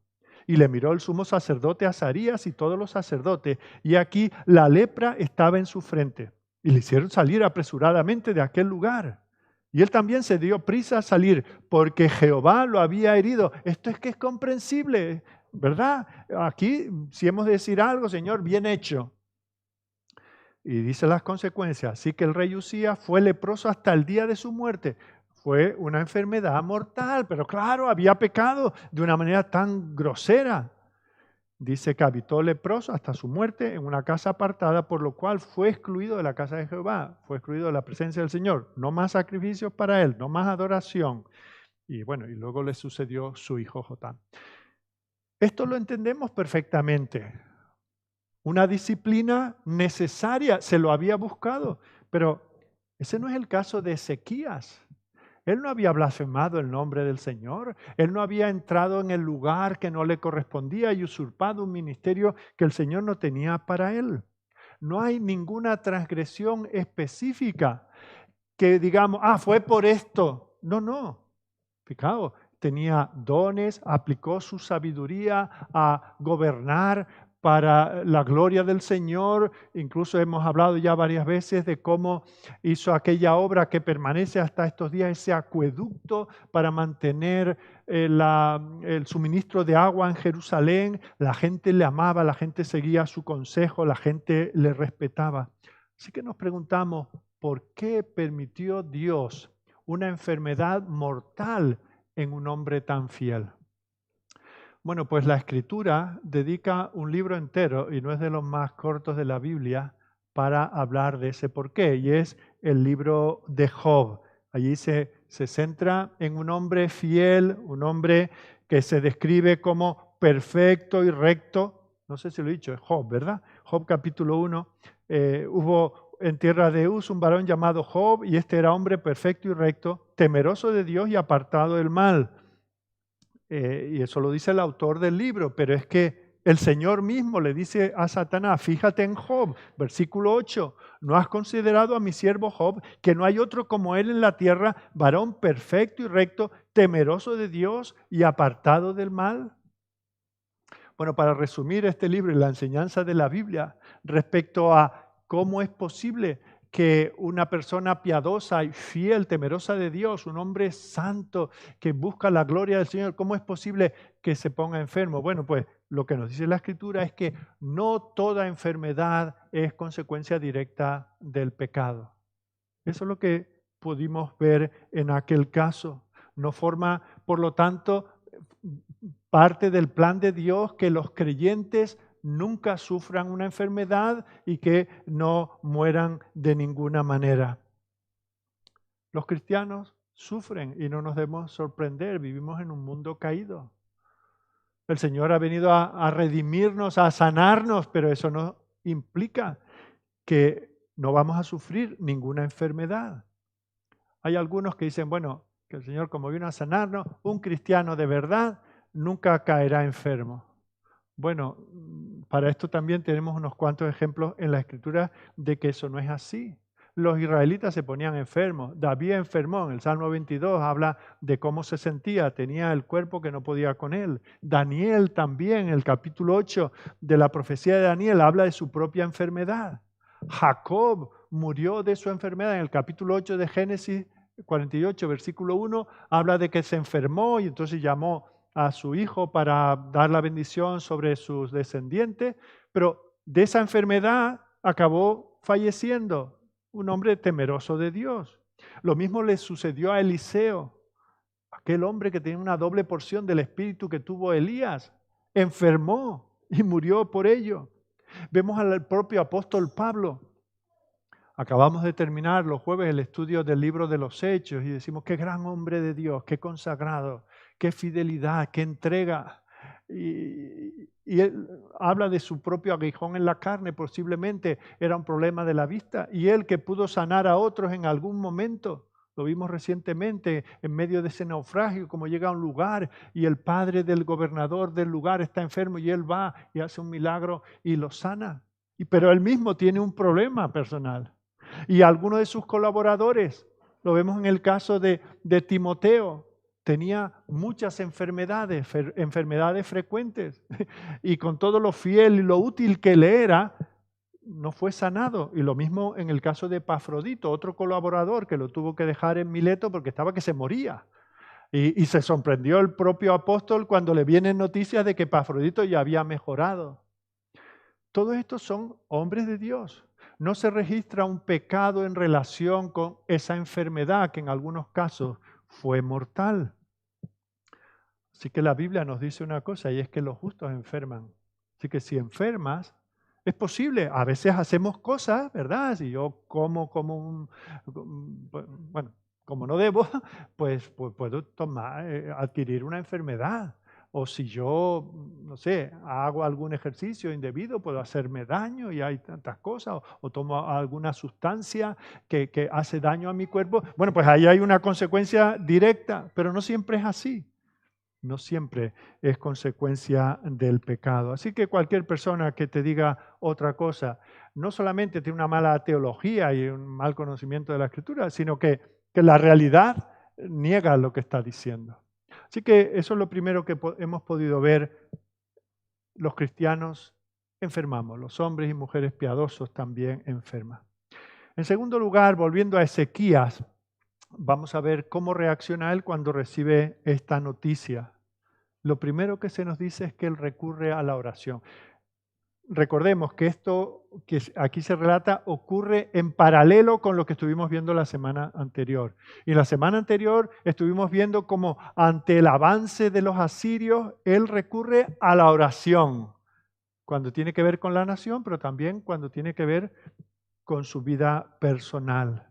Y le miró el sumo sacerdote Azarías y todos los sacerdotes, y aquí la lepra estaba en su frente. Y le hicieron salir apresuradamente de aquel lugar. Y él también se dio prisa a salir, porque Jehová lo había herido. Esto es que es comprensible, ¿verdad? Aquí, si hemos de decir algo, Señor, bien hecho. Y dice las consecuencias. Así que el rey Usías fue leproso hasta el día de su muerte. Fue una enfermedad mortal, pero claro, había pecado de una manera tan grosera. Dice que habitó leproso hasta su muerte en una casa apartada, por lo cual fue excluido de la casa de Jehová, fue excluido de la presencia del Señor. No más sacrificios para él, no más adoración. Y bueno, y luego le sucedió su hijo Jotam. Esto lo entendemos perfectamente. Una disciplina necesaria, se lo había buscado, pero ese no es el caso de Ezequías. Él no había blasfemado el nombre del Señor, él no había entrado en el lugar que no le correspondía y usurpado un ministerio que el Señor no tenía para él. No hay ninguna transgresión específica que digamos, fue por esto. No. Fijaos, tenía dones, aplicó su sabiduría a gobernar para la gloria del Señor. Incluso hemos hablado ya varias veces de cómo hizo aquella obra que permanece hasta estos días, ese acueducto para mantener el suministro de agua en Jerusalén. La gente le amaba, la gente seguía su consejo, la gente le respetaba. Así que nos preguntamos, ¿por qué permitió Dios una enfermedad mortal en un hombre tan fiel? Bueno, pues la Escritura dedica un libro entero, y no es de los más cortos de la Biblia, para hablar de ese porqué, y es el libro de Job. Allí se centra en un hombre fiel, un hombre que se describe como perfecto y recto. No sé si lo he dicho, es Job, ¿verdad? Job capítulo 1. Hubo en tierra de Uz un varón llamado Job, y este era hombre perfecto y recto, temeroso de Dios y apartado del mal. Y eso lo dice el autor del libro, pero es que el Señor mismo le dice a Satanás, fíjate en Job, versículo 8, ¿no has considerado a mi siervo Job, que no hay otro como él en la tierra, varón perfecto y recto, temeroso de Dios y apartado del mal? Bueno, para resumir este libro y la enseñanza de la Biblia respecto a cómo es posible que una persona piadosa y fiel, temerosa de Dios, un hombre santo que busca la gloria del Señor, ¿cómo es posible que se ponga enfermo? Bueno, pues lo que nos dice la Escritura es que no toda enfermedad es consecuencia directa del pecado. Eso es lo que pudimos ver en aquel caso. No forma, por lo tanto, parte del plan de Dios que los creyentes nunca sufran una enfermedad y que no mueran de ninguna manera. Los cristianos sufren y no nos debemos sorprender, vivimos en un mundo caído. El Señor ha venido a redimirnos, a sanarnos, pero eso no implica que no vamos a sufrir ninguna enfermedad. Hay algunos que dicen, bueno, que el Señor, como vino a sanarnos, un cristiano de verdad nunca caerá enfermo. Bueno, para esto también tenemos unos cuantos ejemplos en la Escritura de que eso no es así. Los israelitas se ponían enfermos. David enfermó. En el Salmo 22 habla de cómo se sentía. Tenía el cuerpo que no podía con él. Daniel también, en el capítulo 8 de la profecía de Daniel, habla de su propia enfermedad. Jacob murió de su enfermedad. En el capítulo 8 de Génesis 48, versículo 1, habla de que se enfermó y entonces llamó a su hijo para dar la bendición sobre sus descendientes, pero de esa enfermedad acabó falleciendo, un hombre temeroso de Dios. Lo mismo le sucedió a Eliseo, aquel hombre que tenía una doble porción del espíritu que tuvo Elías, enfermó y murió por ello. Vemos al propio apóstol Pablo. Acabamos de terminar los jueves el estudio del libro de los Hechos y decimos, qué gran hombre de Dios, qué consagrado, qué fidelidad, qué entrega. Y él habla de su propio aguijón en la carne, posiblemente era un problema de la vista, y él que pudo sanar a otros en algún momento. Lo vimos recientemente en medio de ese naufragio, como llega a un lugar y el padre del gobernador del lugar está enfermo y él va y hace un milagro y lo sana. Pero él mismo tiene un problema personal. Y algunos de sus colaboradores, lo vemos en el caso de Timoteo, tenía muchas enfermedades, enfermedades frecuentes. Y con todo lo fiel y lo útil que le era, no fue sanado. Y lo mismo en el caso de Epafrodito, otro colaborador que lo tuvo que dejar en Mileto porque estaba que se moría. Y se sorprendió el propio apóstol cuando le vienen noticias de que Epafrodito ya había mejorado. Todos estos son hombres de Dios. No se registra un pecado en relación con esa enfermedad que en algunos casos fue mortal. Así que la Biblia nos dice una cosa y es que los justos enferman. Así que si enfermas, es posible. A veces hacemos cosas, ¿verdad? Si yo como bueno, como no debo, pues puedo adquirir una enfermedad. O si yo, no sé, hago algún ejercicio indebido, puedo hacerme daño y hay tantas cosas. O tomo alguna sustancia que hace daño a mi cuerpo. Bueno, pues ahí hay una consecuencia directa, pero no siempre es así. No siempre es consecuencia del pecado. Así que cualquier persona que te diga otra cosa, no solamente tiene una mala teología y un mal conocimiento de la Escritura, sino que la realidad niega lo que está diciendo. Así que eso es lo primero que hemos podido ver. Los cristianos enfermamos, los hombres y mujeres piadosos también enferman. En segundo lugar, volviendo a Ezequías, vamos a ver cómo reacciona él cuando recibe esta noticia. Lo primero que se nos dice es que él recurre a la oración. Recordemos que esto que aquí se relata ocurre en paralelo con lo que estuvimos viendo la semana anterior. Y la semana anterior estuvimos viendo cómo ante el avance de los asirios, él recurre a la oración, cuando tiene que ver con la nación, pero también cuando tiene que ver con su vida personal.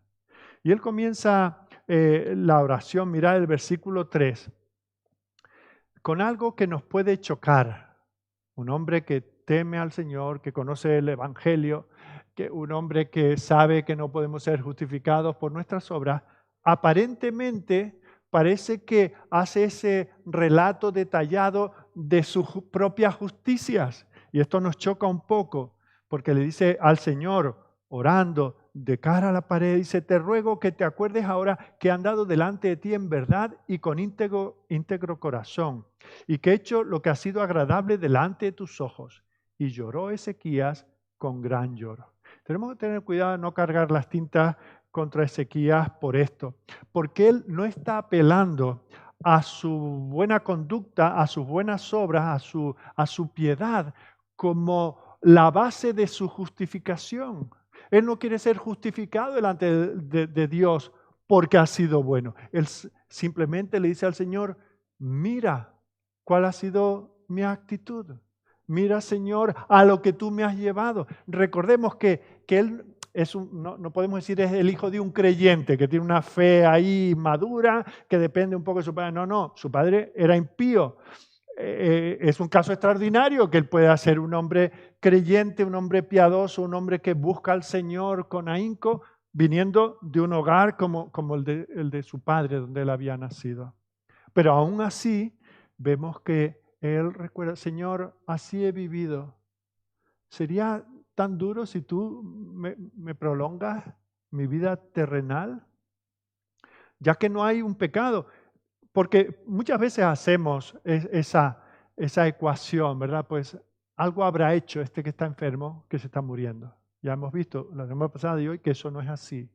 Y él comienza la oración, mirad el versículo 3, con algo que nos puede chocar. Un hombre que teme al Señor, que conoce el Evangelio, un hombre que sabe que no podemos ser justificados por nuestras obras, aparentemente parece que hace ese relato detallado de sus propias justicias. Y esto nos choca un poco, porque le dice al Señor, orando de cara a la pared, dice, te ruego que te acuerdes ahora que he andado delante de ti en verdad y con íntegro corazón, y que he hecho lo que ha sido agradable delante de tus ojos. Y lloró Ezequías con gran lloro. Tenemos que tener cuidado de no cargar las tintas contra Ezequías por esto, porque él no está apelando a su buena conducta, a sus buenas obras, a su piedad, como la base de su justificación. Él no quiere ser justificado delante de Dios porque ha sido bueno. Él simplemente le dice al Señor, mira cuál ha sido mi actitud. Mira, Señor, a lo que tú me has llevado. Recordemos que él no podemos decir es el hijo de un creyente que tiene una fe ahí madura, que depende un poco de su padre. No, su padre era impío. Es un caso extraordinario que él pueda ser un hombre creyente, un hombre piadoso, un hombre que busca al Señor con ahínco. viniendo de un hogar como el de su padre, donde él había nacido. Pero aún así, vemos que él recuerda, Señor, así he vivido. ¿Sería tan duro si tú me prolongas mi vida terrenal? Ya que no hay un pecado. Porque muchas veces hacemos esa ecuación, ¿verdad? Pues algo habrá hecho este que está enfermo, que se está muriendo. Ya hemos visto la semana pasada y hoy que eso no es así.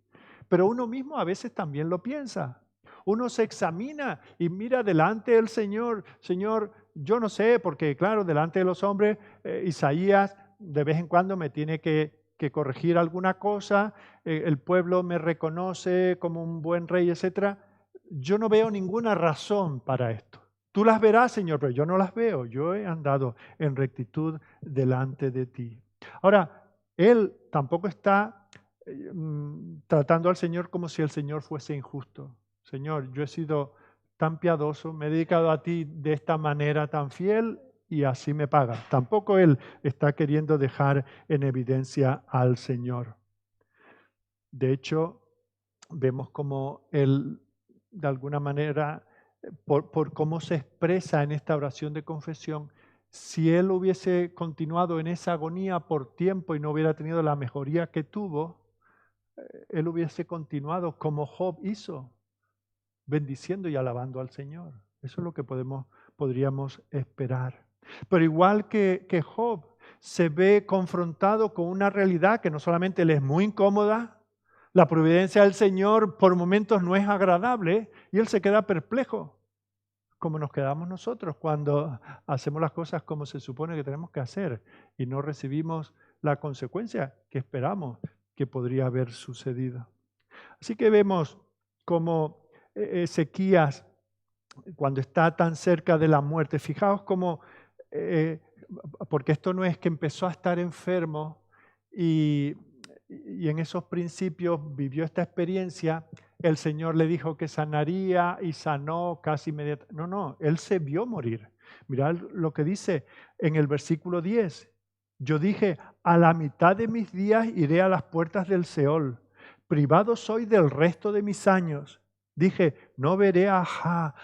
Pero uno mismo a veces también lo piensa. Uno se examina y mira delante del Señor. Señor, yo no sé, porque claro, delante de los hombres, Isaías de vez en cuando me tiene que corregir alguna cosa, el pueblo me reconoce como un buen rey, etcétera. Yo no veo ninguna razón para esto. Tú las verás, Señor, pero yo no las veo. Yo he andado en rectitud delante de ti. Ahora, él tampoco está tratando al Señor como si el Señor fuese injusto. Señor, yo he sido tan piadoso, me he dedicado a ti de esta manera tan fiel y así me paga. Tampoco él está queriendo dejar en evidencia al Señor. De hecho, vemos como él, de alguna manera, por cómo se expresa en esta oración de confesión, si él hubiese continuado en esa agonía por tiempo y no hubiera tenido la mejoría que tuvo, él hubiese continuado como Job hizo, bendiciendo y alabando al Señor. Eso es lo que podríamos esperar. Pero igual que Job, se ve confrontado con una realidad que no solamente le es muy incómoda, la providencia del Señor por momentos no es agradable y él se queda perplejo, como nos quedamos nosotros cuando hacemos las cosas como se supone que tenemos que hacer y no recibimos la consecuencia que esperamos que podría haber sucedido. Así que vemos como Ezequías, cuando está tan cerca de la muerte, fijaos cómo, porque esto no es que empezó a estar enfermo y en esos principios vivió esta experiencia, el Señor le dijo que sanaría y sanó casi inmediatamente. No, él se vio morir. Mirad lo que dice en el versículo 10. Yo dije, a la mitad de mis días iré a las puertas del Seol. Privado soy del resto de mis años. Dije, no veré ajá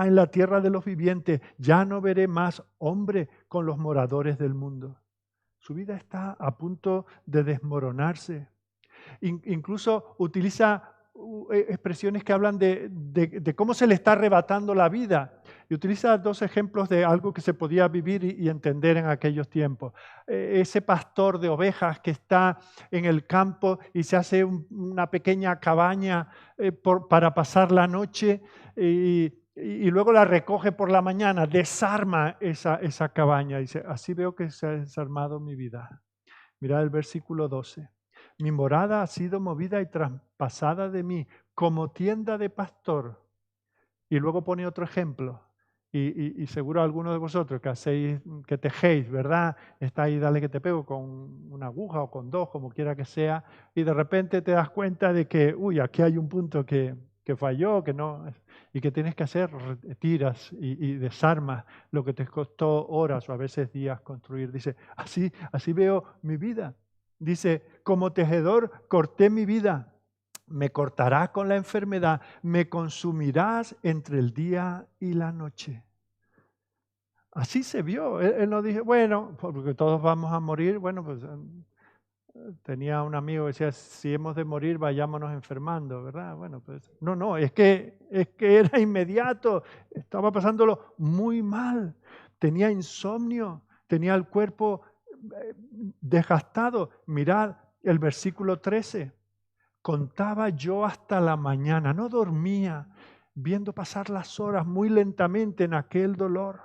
en la tierra de los vivientes. Ya no veré más hombre con los moradores del mundo. Su vida está a punto de desmoronarse. Incluso utiliza expresiones que hablan de cómo se le está arrebatando la vida. Y utiliza dos ejemplos de algo que se podía vivir y entender en aquellos tiempos. Ese pastor de ovejas que está en el campo y se hace una pequeña cabaña para pasar la noche y luego la recoge por la mañana, desarma esa cabaña. Dice, así veo que se ha desarmado mi vida. Mirad el versículo 12. Mi morada ha sido movida y traspasada de mí como tienda de pastor. Y luego pone otro ejemplo. Y seguro algunos de vosotros que hacéis, que tejéis, ¿verdad? Está ahí, dale que te pego con una aguja o con dos, como quiera que sea, y de repente te das cuenta de que, uy, aquí hay un punto que falló, que no, y que tienes que hacer, tiras y desarmas lo que te costó horas o a veces días construir. Dice, así veo mi vida. Dice, como tejedor corté mi vida. Me cortarás con la enfermedad, me consumirás entre el día y la noche. Así se vio. Él no dijo, bueno, porque todos vamos a morir. Bueno, pues tenía un amigo que decía, si hemos de morir, vayámonos enfermando, ¿verdad? Bueno, pues no, es que era inmediato. Estaba pasándolo muy mal. Tenía insomnio, tenía el cuerpo desgastado. Mirad el versículo 13. Contaba yo hasta la mañana, no dormía, viendo pasar las horas muy lentamente en aquel dolor.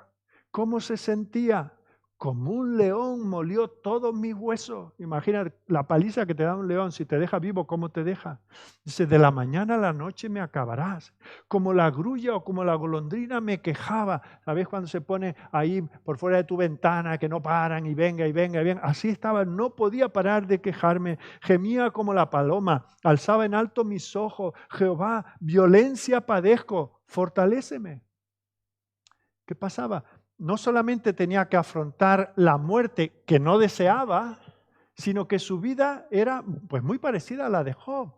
¿Cómo se sentía? Como un león molió todos mis huesos. Imagina la paliza que te da un león, si te deja vivo, ¿cómo te deja? Dice, de la mañana a la noche me acabarás. Como la grulla o como la golondrina me quejaba. ¿Sabes cuando se pone ahí por fuera de tu ventana que no paran y venga y venga y venga? Así estaba, no podía parar de quejarme. Gemía como la paloma, alzaba en alto mis ojos. Jehová, violencia padezco, fortaléceme. ¿Qué pasaba? No solamente tenía que afrontar la muerte que no deseaba, sino que su vida era pues muy parecida a la de Job.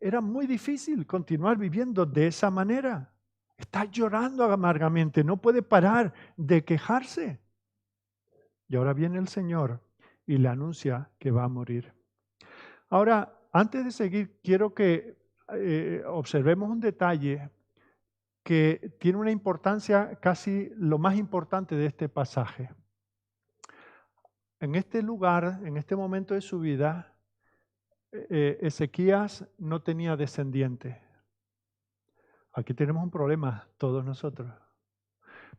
era muy difícil continuar viviendo de esa manera. Está llorando amargamente, no puede parar de quejarse. Y ahora viene el Señor y le anuncia que va a morir. Ahora, antes de seguir, quiero que observemos un detalle que tiene una importancia casi lo más importante de este pasaje. En este lugar, en este momento de su vida, Ezequías no tenía descendiente. Aquí tenemos un problema todos nosotros.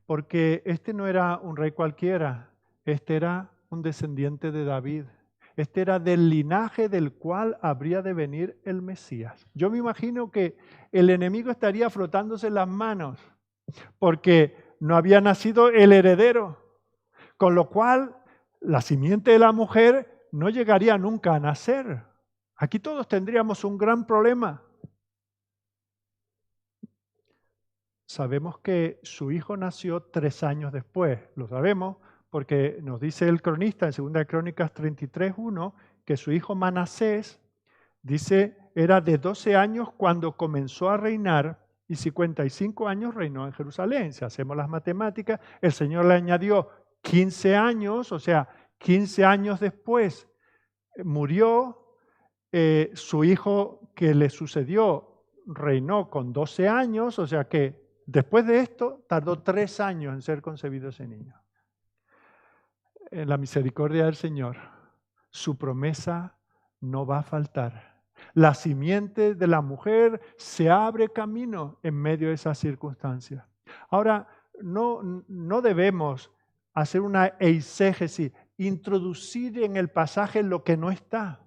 Porque este no era un rey cualquiera, este era un descendiente de David. Este era del linaje del cual habría de venir el Mesías. Yo me imagino que el enemigo estaría frotándose las manos porque no había nacido el heredero, con lo cual la simiente de la mujer no llegaría nunca a nacer. Aquí todos tendríamos un gran problema. Sabemos que su hijo nació 3 años después, lo sabemos porque nos dice el cronista en 2 Crónicas 33:1 que su hijo Manasés, dice, era de 12 años cuando comenzó a reinar y 55 años reinó en Jerusalén. Si hacemos las matemáticas, el Señor le añadió 15 años, o sea, 15 años después murió, su hijo que le sucedió reinó con 12 años, o sea que después de esto, tardó 3 años en ser concebido ese niño. En la misericordia del Señor, su promesa no va a faltar. La simiente de la mujer se abre camino en medio de esas circunstancias. Ahora, no debemos hacer una eisegesis, introducir en el pasaje lo que no está.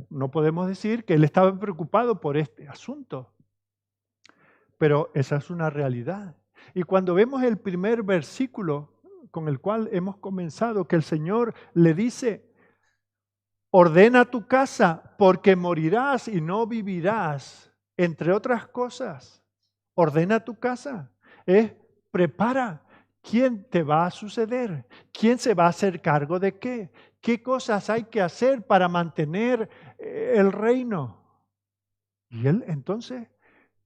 No podemos decir que él estaba preocupado por este asunto. Pero esa es una realidad. Y cuando vemos el primer versículo con el cual hemos comenzado, que el Señor le dice, ordena tu casa porque morirás y no vivirás, entre otras cosas. Ordena tu casa. Prepara. ¿Quién te va a suceder? ¿Quién se va a hacer cargo de qué? ¿Qué cosas hay que hacer para mantener el reino? Y él entonces,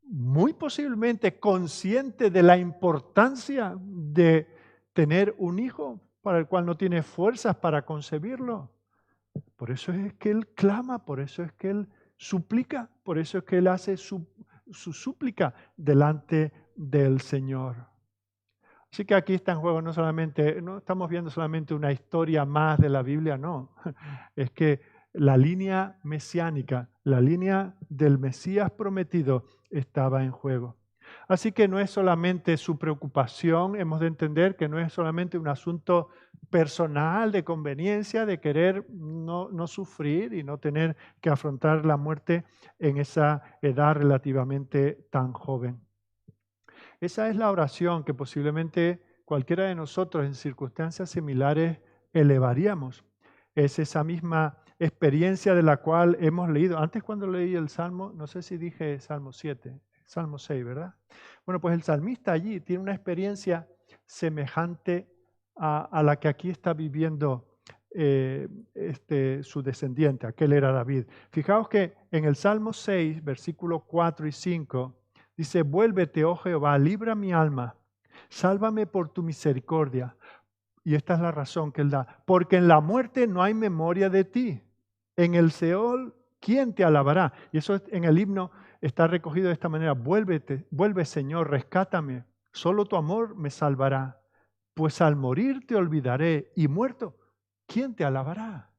muy posiblemente consciente de la importancia de tener un hijo para el cual no tiene fuerzas para concebirlo. Por eso es que él clama, por eso es que él suplica, por eso es que él hace su súplica delante del Señor. Así que aquí está en juego no estamos viendo solamente una historia más de la Biblia, no. Es que la línea mesiánica, la línea del Mesías prometido estaba en juego. Así que no es solamente su preocupación, hemos de entender que no es solamente un asunto personal de conveniencia, de querer no sufrir y no tener que afrontar la muerte en esa edad relativamente tan joven. Esa es la oración que posiblemente cualquiera de nosotros en circunstancias similares elevaríamos. Es esa misma experiencia de la cual hemos leído. Antes cuando leí el Salmo, no sé si dije Salmo 7, Salmo 6, ¿verdad? Bueno, pues el salmista allí tiene una experiencia semejante a la que aquí está viviendo su descendiente, aquel era David. Fijaos que en el Salmo 6, versículos 4 y 5, dice, vuélvete, oh Jehová, libra mi alma, sálvame por tu misericordia. Y esta es la razón que él da. Porque en la muerte no hay memoria de ti. En el Seol, ¿quién te alabará? Y eso en el himno está recogido de esta manera. Vuelve Señor, rescátame. Solo tu amor me salvará. Pues al morir te olvidaré y muerto, ¿quién te alabará?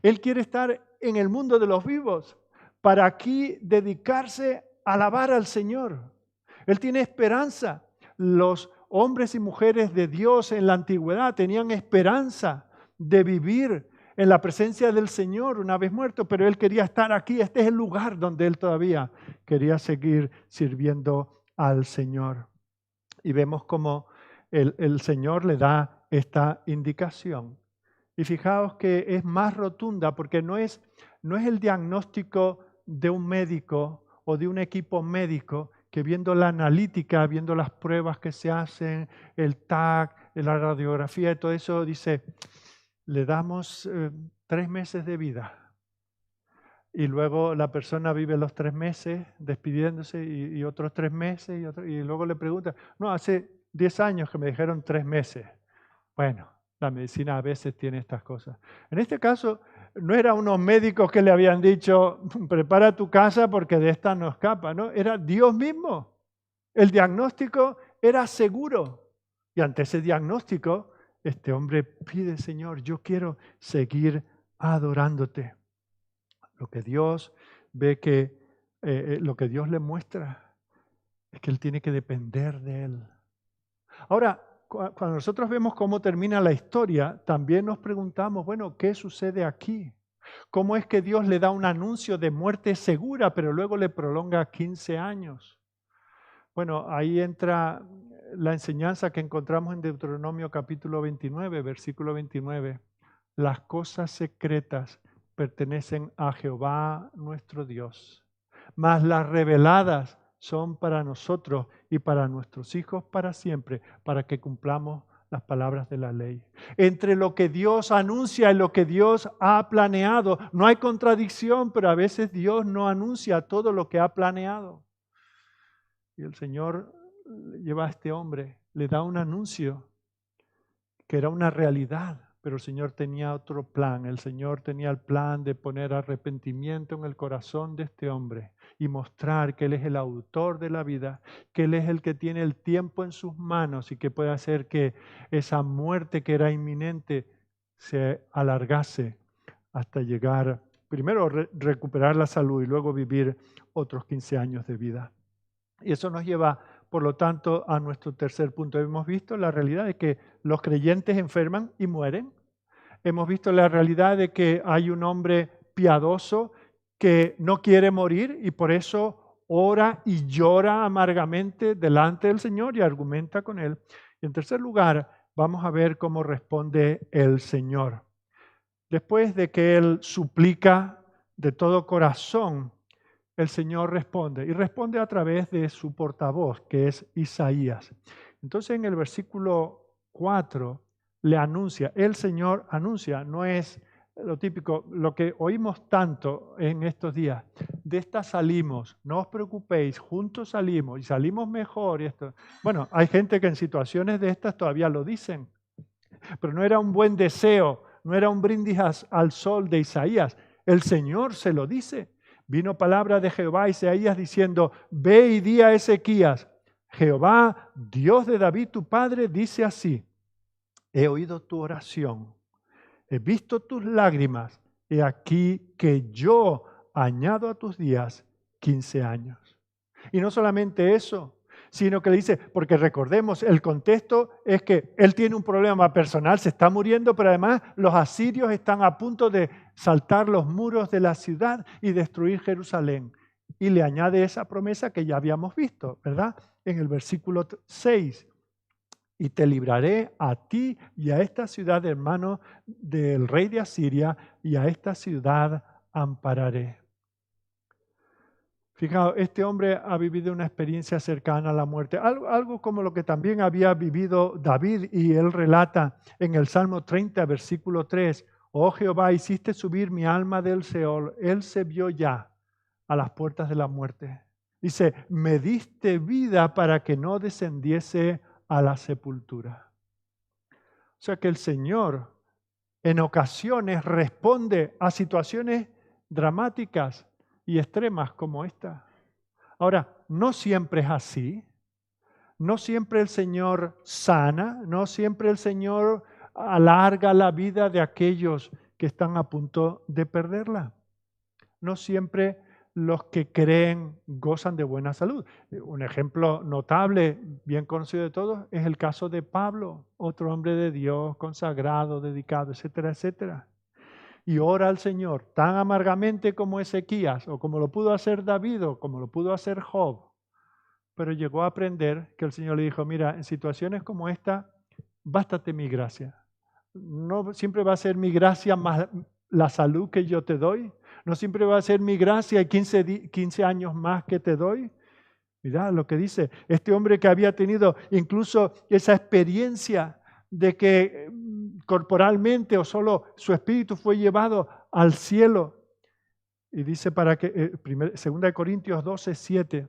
Él quiere estar en el mundo de los vivos para aquí dedicarse a alabar al Señor. Él tiene esperanza. Los hombres y mujeres de Dios en la antigüedad tenían esperanza de vivir en la presencia del Señor una vez muerto, pero él quería estar aquí. Este es el lugar donde él todavía quería seguir sirviendo al Señor. Y vemos cómo el Señor le da esta indicación. Y fijaos que es más rotunda porque no es el diagnóstico de un médico o de un equipo médico que viendo la analítica, viendo las pruebas que se hacen, el TAC, la radiografía y todo eso, dice, le damos 3 meses de vida. y luego la persona vive los 3 meses despidiéndose y otros 3 meses y luego le pregunta, no, hace 10 años que me dijeron 3 meses. Bueno, la medicina a veces tiene estas cosas. En este caso, no eran unos médicos que le habían dicho, prepara tu casa porque de esta no escapa, ¿no? Era Dios mismo. El diagnóstico era seguro. Y ante ese diagnóstico, este hombre pide, Señor, yo quiero seguir adorándote. Lo que Dios ve que, lo que Dios le muestra es que él tiene que depender de él. Ahora, cuando nosotros vemos cómo termina la historia, también nos preguntamos, bueno, ¿qué sucede aquí? ¿Cómo es que Dios le da un anuncio de muerte segura, pero luego le prolonga 15 años? Bueno, ahí entra la enseñanza que encontramos en Deuteronomio capítulo 29, versículo 29. Las cosas secretas pertenecen a Jehová nuestro Dios, mas las reveladas son para nosotros y para nuestros hijos para siempre, para que cumplamos las palabras de la ley. Entre lo que Dios anuncia y lo que Dios ha planeado, no hay contradicción, pero a veces Dios no anuncia todo lo que ha planeado. Y el Señor lleva a este hombre, le da un anuncio que era una realidad, pero el Señor tenía otro plan. El Señor tenía el plan de poner arrepentimiento en el corazón de este hombre y mostrar que Él es el autor de la vida, que Él es el que tiene el tiempo en sus manos y que puede hacer que esa muerte que era inminente se alargase hasta llegar, primero recuperar la salud y luego vivir otros 15 años de vida. Y eso nos lleva, por lo tanto, a nuestro tercer punto. Hemos visto la realidad de que los creyentes enferman y mueren. Hemos visto la realidad de que hay un hombre piadoso que no quiere morir y por eso ora y llora amargamente delante del Señor y argumenta con Él. Y en tercer lugar, vamos a ver cómo responde el Señor. Después de que Él suplica de todo corazón, el Señor responde y responde a través de su portavoz, que es Isaías. Entonces en el versículo 4 le anuncia, el Señor anuncia, no es lo típico, lo que oímos tanto en estos días. De esta salimos, no os preocupéis, juntos salimos y salimos mejor. Y esto. Bueno, hay gente que en situaciones de estas todavía lo dicen, pero no era un buen deseo, no era un brindis al sol de Isaías. El Señor se lo dice. Vino palabra de Jehová a Isaías diciendo, ve y di a Ezequías, Jehová, Dios de David tu padre, dice así, he oído tu oración, he visto tus lágrimas, he aquí que yo añado a tus días 15 años. Y no solamente eso, sino que le dice, porque recordemos, el contexto es que él tiene un problema personal, se está muriendo, pero además los asirios están a punto de saltar los muros de la ciudad y destruir Jerusalén. Y le añade esa promesa que ya habíamos visto, ¿verdad? En el versículo 6. Y te libraré a ti y a esta ciudad, hermano, del rey de Asiria, y a esta ciudad ampararé. Fijaos, este hombre ha vivido una experiencia cercana a la muerte, algo como lo que también había vivido David, y él relata en el Salmo 30, versículo 3, oh Jehová, hiciste subir mi alma del Seol, él se vio ya a las puertas de la muerte. Dice, me diste vida para que no descendiese a la sepultura. O sea que el Señor en ocasiones responde a situaciones dramáticas y extremas como esta. Ahora, no siempre es así. No siempre el Señor sana, no siempre el Señor alarga la vida de aquellos que están a punto de perderla. No siempre los que creen gozan de buena salud. Un ejemplo notable, bien conocido de todos, es el caso de Pablo, otro hombre de Dios, consagrado, dedicado, etcétera, etcétera. Y ora al Señor tan amargamente como Ezequías, o como lo pudo hacer David, o como lo pudo hacer Job. Pero llegó a aprender que el Señor le dijo, mira, en situaciones como esta, bástate mi gracia. No siempre va a ser mi gracia más la salud que yo te doy. No siempre va a ser mi gracia y 15 años más que te doy. Mirá lo que dice este hombre que había tenido incluso esa experiencia de que corporalmente o solo su espíritu fue llevado al cielo. Y dice para que, 2 Corintios 12:7,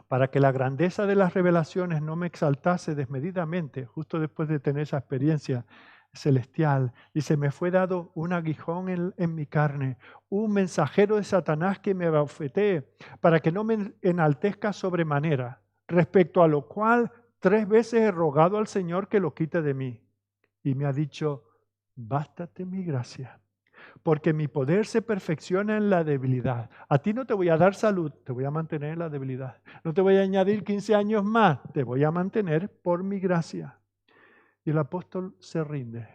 para que la grandeza de las revelaciones no me exaltase desmedidamente, justo después de tener esa experiencia celestial. Dice, me fue dado un aguijón en mi carne, un mensajero de Satanás que me abofetee, para que no me enaltezca sobremanera, respecto a lo cual 3 veces he rogado al Señor que lo quite de mí. Y me ha dicho, bástate mi gracia, porque mi poder se perfecciona en la debilidad. A ti no te voy a dar salud, te voy a mantener en la debilidad. No te voy a añadir 15 años más, te voy a mantener por mi gracia. Y el apóstol se rinde.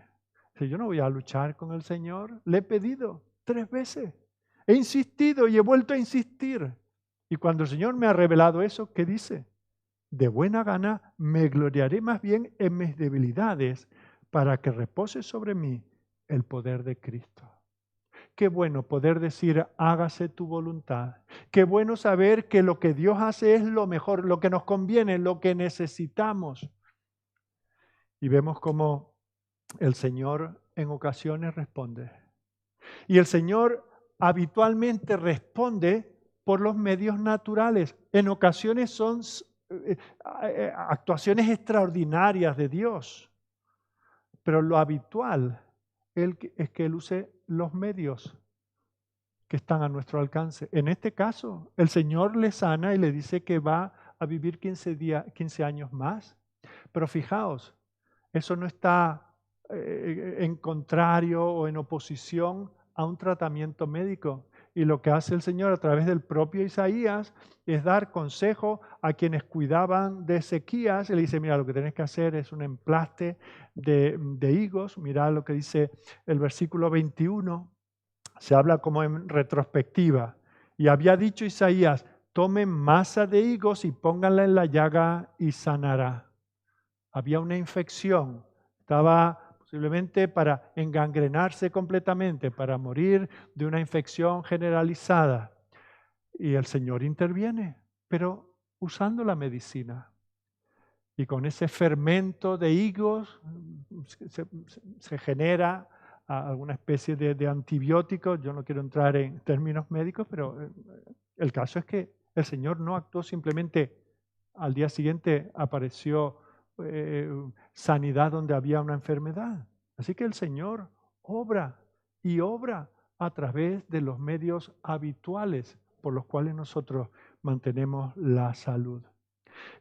Dice, yo no voy a luchar con el Señor, le he pedido 3 veces. He insistido y he vuelto a insistir. Y cuando el Señor me ha revelado eso, ¿qué dice? De buena gana me gloriaré más bien en mis debilidades para que repose sobre mí el poder de Cristo. Qué bueno poder decir, hágase tu voluntad. Qué bueno saber que lo que Dios hace es lo mejor, lo que nos conviene, lo que necesitamos. Y vemos cómo el Señor en ocasiones responde. Y el Señor habitualmente responde por los medios naturales. En ocasiones son actuaciones extraordinarias de Dios. Pero lo habitual es que Él use los medios que están a nuestro alcance. En este caso, el Señor le sana y le dice que va a vivir 15 años más. Pero fijaos, eso no está en contrario o en oposición a un tratamiento médico. Y lo que hace el Señor a través del propio Isaías es dar consejo a quienes cuidaban de Ezequías. Él dice, mira, lo que tenés que hacer es un emplaste de higos. Mira lo que dice el versículo 21. Se habla como en retrospectiva. Y había dicho Isaías, tomen masa de higos y pónganla en la llaga y sanará. Había una infección, estaba posiblemente para engangrenarse completamente, para morir de una infección generalizada. Y el Señor interviene, pero usando la medicina. Y con ese fermento de higos se genera alguna especie de antibiótico. Yo no quiero entrar en términos médicos, pero el caso es que el Señor no actuó simplemente, al día siguiente apareció sanidad donde había una enfermedad. Así que el Señor obra y obra a través de los medios habituales por los cuales nosotros mantenemos la salud.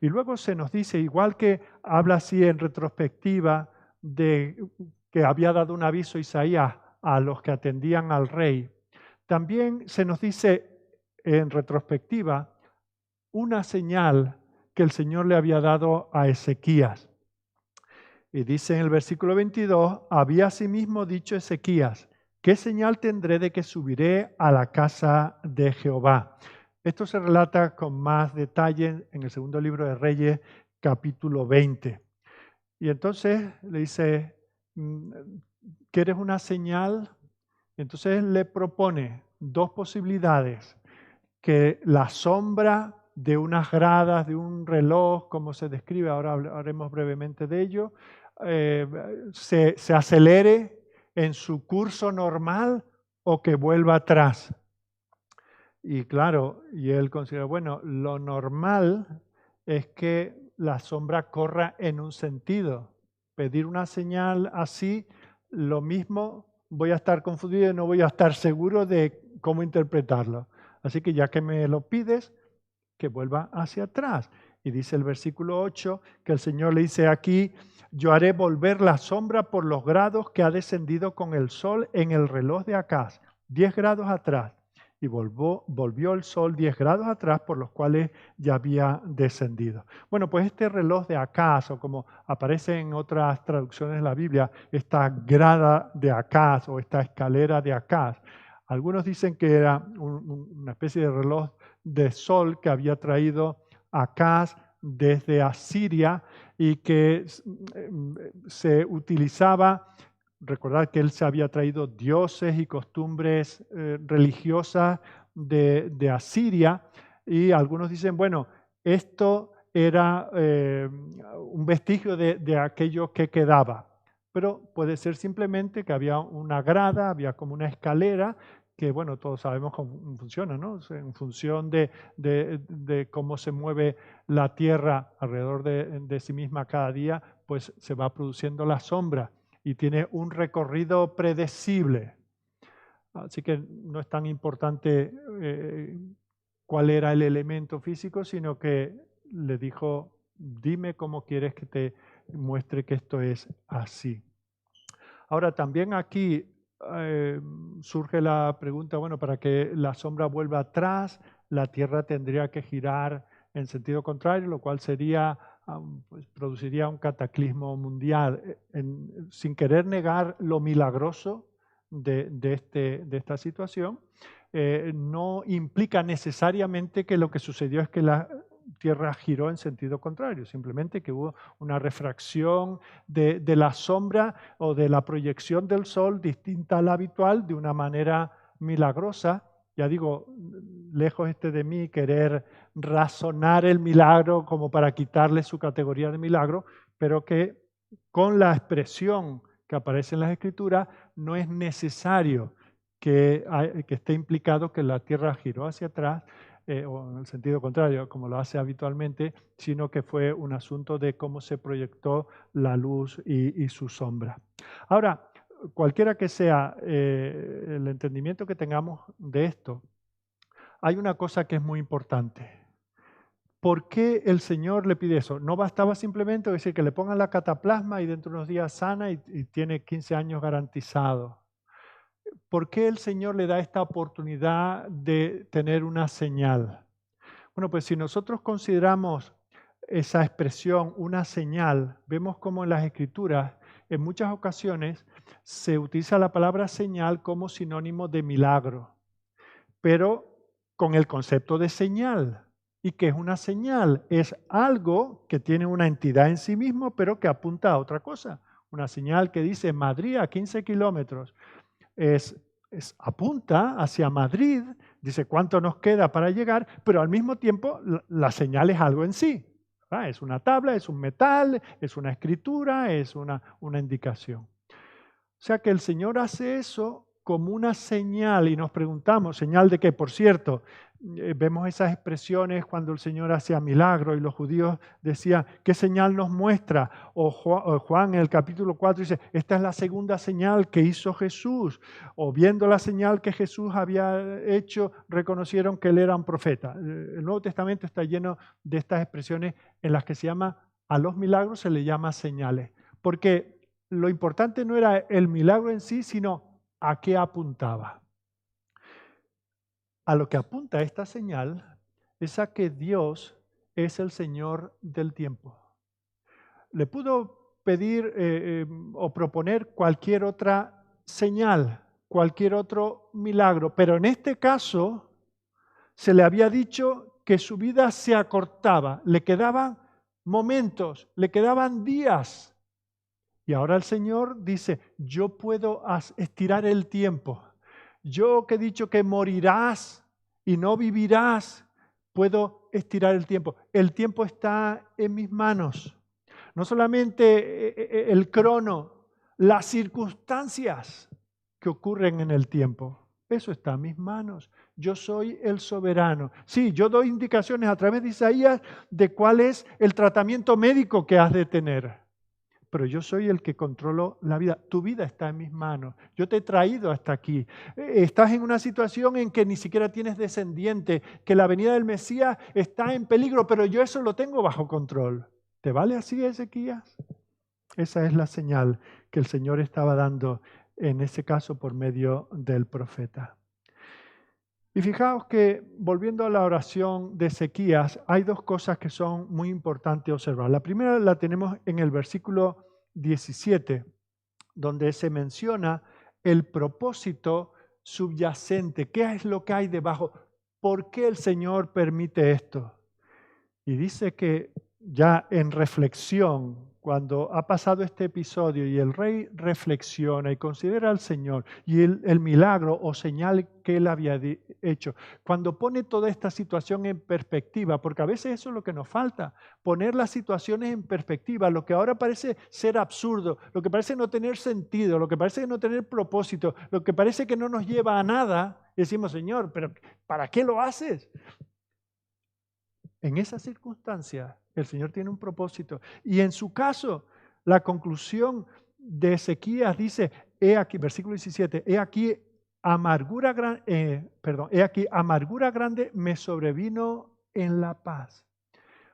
Y luego se nos dice, igual que habla así en retrospectiva de que había dado un aviso Isaías a los que atendían al rey, también se nos dice en retrospectiva una señal que el Señor le había dado a Ezequías. Y dice en el versículo 22, había asimismo dicho Ezequías, ¿qué señal tendré de que subiré a la casa de Jehová? Esto se relata con más detalle en el segundo libro de Reyes, capítulo 20. Y entonces le dice, ¿quieres una señal? Entonces le propone 2 posibilidades, que la sombra de unas gradas, de un reloj, como se describe, ahora hablaremos brevemente de ello, se acelere en su curso normal o que vuelva atrás. Y claro, y él considera, bueno, lo normal es que la sombra corra en un sentido. Pedir una señal así, lo mismo, voy a estar confundido y no voy a estar seguro de cómo interpretarlo. Así que ya que me lo pides, que vuelva hacia atrás. Y dice el versículo 8 que el Señor le dice aquí, yo haré volver la sombra por los grados que ha descendido con el sol en el reloj de Acaz, 10 grados atrás. Y volvió el sol 10 grados atrás por los cuales ya había descendido. Bueno, pues este reloj de Acaz, o como aparece en otras traducciones de la Biblia, esta grada de Acaz o esta escalera de Acaz, algunos dicen que era una especie de reloj de sol que había traído Acaz desde Asiria y que se utilizaba. Recordad que él se había traído dioses y costumbres religiosas de Asiria, y algunos dicen, bueno, esto era un vestigio de aquello que quedaba, pero puede ser simplemente que había una grada, había como una escalera que, bueno, todos sabemos cómo funciona, ¿no? En función de cómo se mueve la Tierra alrededor de sí misma cada día, pues se va produciendo la sombra y tiene un recorrido predecible. Así que no es tan importante cuál era el elemento físico, sino que le dijo, dime cómo quieres que te muestre que esto es así. Ahora, también aquí surge la pregunta, bueno, para que la sombra vuelva atrás, la Tierra tendría que girar en sentido contrario, lo cual sería, pues, produciría un cataclismo mundial, sin querer negar lo milagroso de esta situación. No implica necesariamente que lo que sucedió es que la Tierra giró en sentido contrario, simplemente que hubo una refracción de la sombra o de la proyección del sol distinta a la habitual de una manera milagrosa. Ya digo, lejos de mí querer razonar el milagro como para quitarle su categoría de milagro, pero que con la expresión que aparece en las Escrituras no es necesario que esté implicado que la tierra giró hacia atrás, o en el sentido contrario, como lo hace habitualmente, sino que fue un asunto de cómo se proyectó la luz y su sombra. Ahora, cualquiera que sea el entendimiento que tengamos de esto, hay una cosa que es muy importante. ¿Por qué el Señor le pide eso? No bastaba simplemente decir que le pongan la cataplasma y dentro de unos días sana y tiene 15 años garantizado. ¿Por qué el Señor le da esta oportunidad de tener una señal? Bueno, pues si nosotros consideramos esa expresión una señal, vemos como en las Escrituras, en muchas ocasiones, se utiliza la palabra señal como sinónimo de milagro, pero con el concepto de señal. ¿Y qué es una señal? Es algo que tiene una entidad en sí mismo, pero que apunta a otra cosa. Una señal que dice Madrid a 15 kilómetros. Apunta hacia Madrid, dice cuánto nos queda para llegar, pero al mismo tiempo la señal es algo en sí. ¿Verdad? Es una tabla, es un metal, es una escritura, es una indicación. O sea que el Señor hace eso como una señal y nos preguntamos, ¿señal de qué? Por cierto, vemos esas expresiones cuando el Señor hacía milagros y los judíos decían, ¿qué señal nos muestra? O Juan en el capítulo 4 dice, esta es la segunda señal que hizo Jesús. O viendo la señal que Jesús había hecho, reconocieron que Él era un profeta. El Nuevo Testamento está lleno de estas expresiones en las que a los milagros se le llama señales. Porque lo importante no era el milagro en sí, sino a qué apuntaba. A lo que apunta esta señal es a que Dios es el Señor del tiempo. Le pudo pedir o proponer cualquier otra señal, cualquier otro milagro, pero en este caso se le había dicho que su vida se acortaba, le quedaban momentos, le quedaban días. Y ahora el Señor dice, yo puedo estirar el tiempo. Yo que he dicho que morirás y no vivirás, puedo estirar el tiempo. El tiempo está en mis manos. No solamente el crono, las circunstancias que ocurren en el tiempo. Eso está en mis manos. Yo soy el soberano. Sí, yo doy indicaciones a través de Isaías de cuál es el tratamiento médico que has de tener. Pero yo soy el que controlo la vida. Tu vida está en mis manos. Yo te he traído hasta aquí. Estás en una situación en que ni siquiera tienes descendiente, que la venida del Mesías está en peligro, pero yo eso lo tengo bajo control. ¿Te vale así, Ezequías? Esa es la señal que el Señor estaba dando en ese caso por medio del profeta. Y fijaos que, volviendo a la oración de Ezequías, hay dos cosas que son muy importantes observar. La primera la tenemos en el versículo 17, donde se menciona el propósito subyacente. ¿Qué es lo que hay debajo? ¿Por qué el Señor permite esto? Y dice que ya en reflexión, cuando ha pasado este episodio y el rey reflexiona y considera al Señor y el milagro o señal que él había hecho. Cuando pone toda esta situación en perspectiva, porque a veces eso es lo que nos falta, poner las situaciones en perspectiva, lo que ahora parece ser absurdo, lo que parece no tener sentido, lo que parece no tener propósito, lo que parece que no nos lleva a nada, decimos, Señor, pero ¿para qué lo haces? En esas circunstancias, el Señor tiene un propósito. Y en su caso, la conclusión de Ezequías dice, he aquí, versículo 17, he aquí amargura grande me sobrevino en la paz.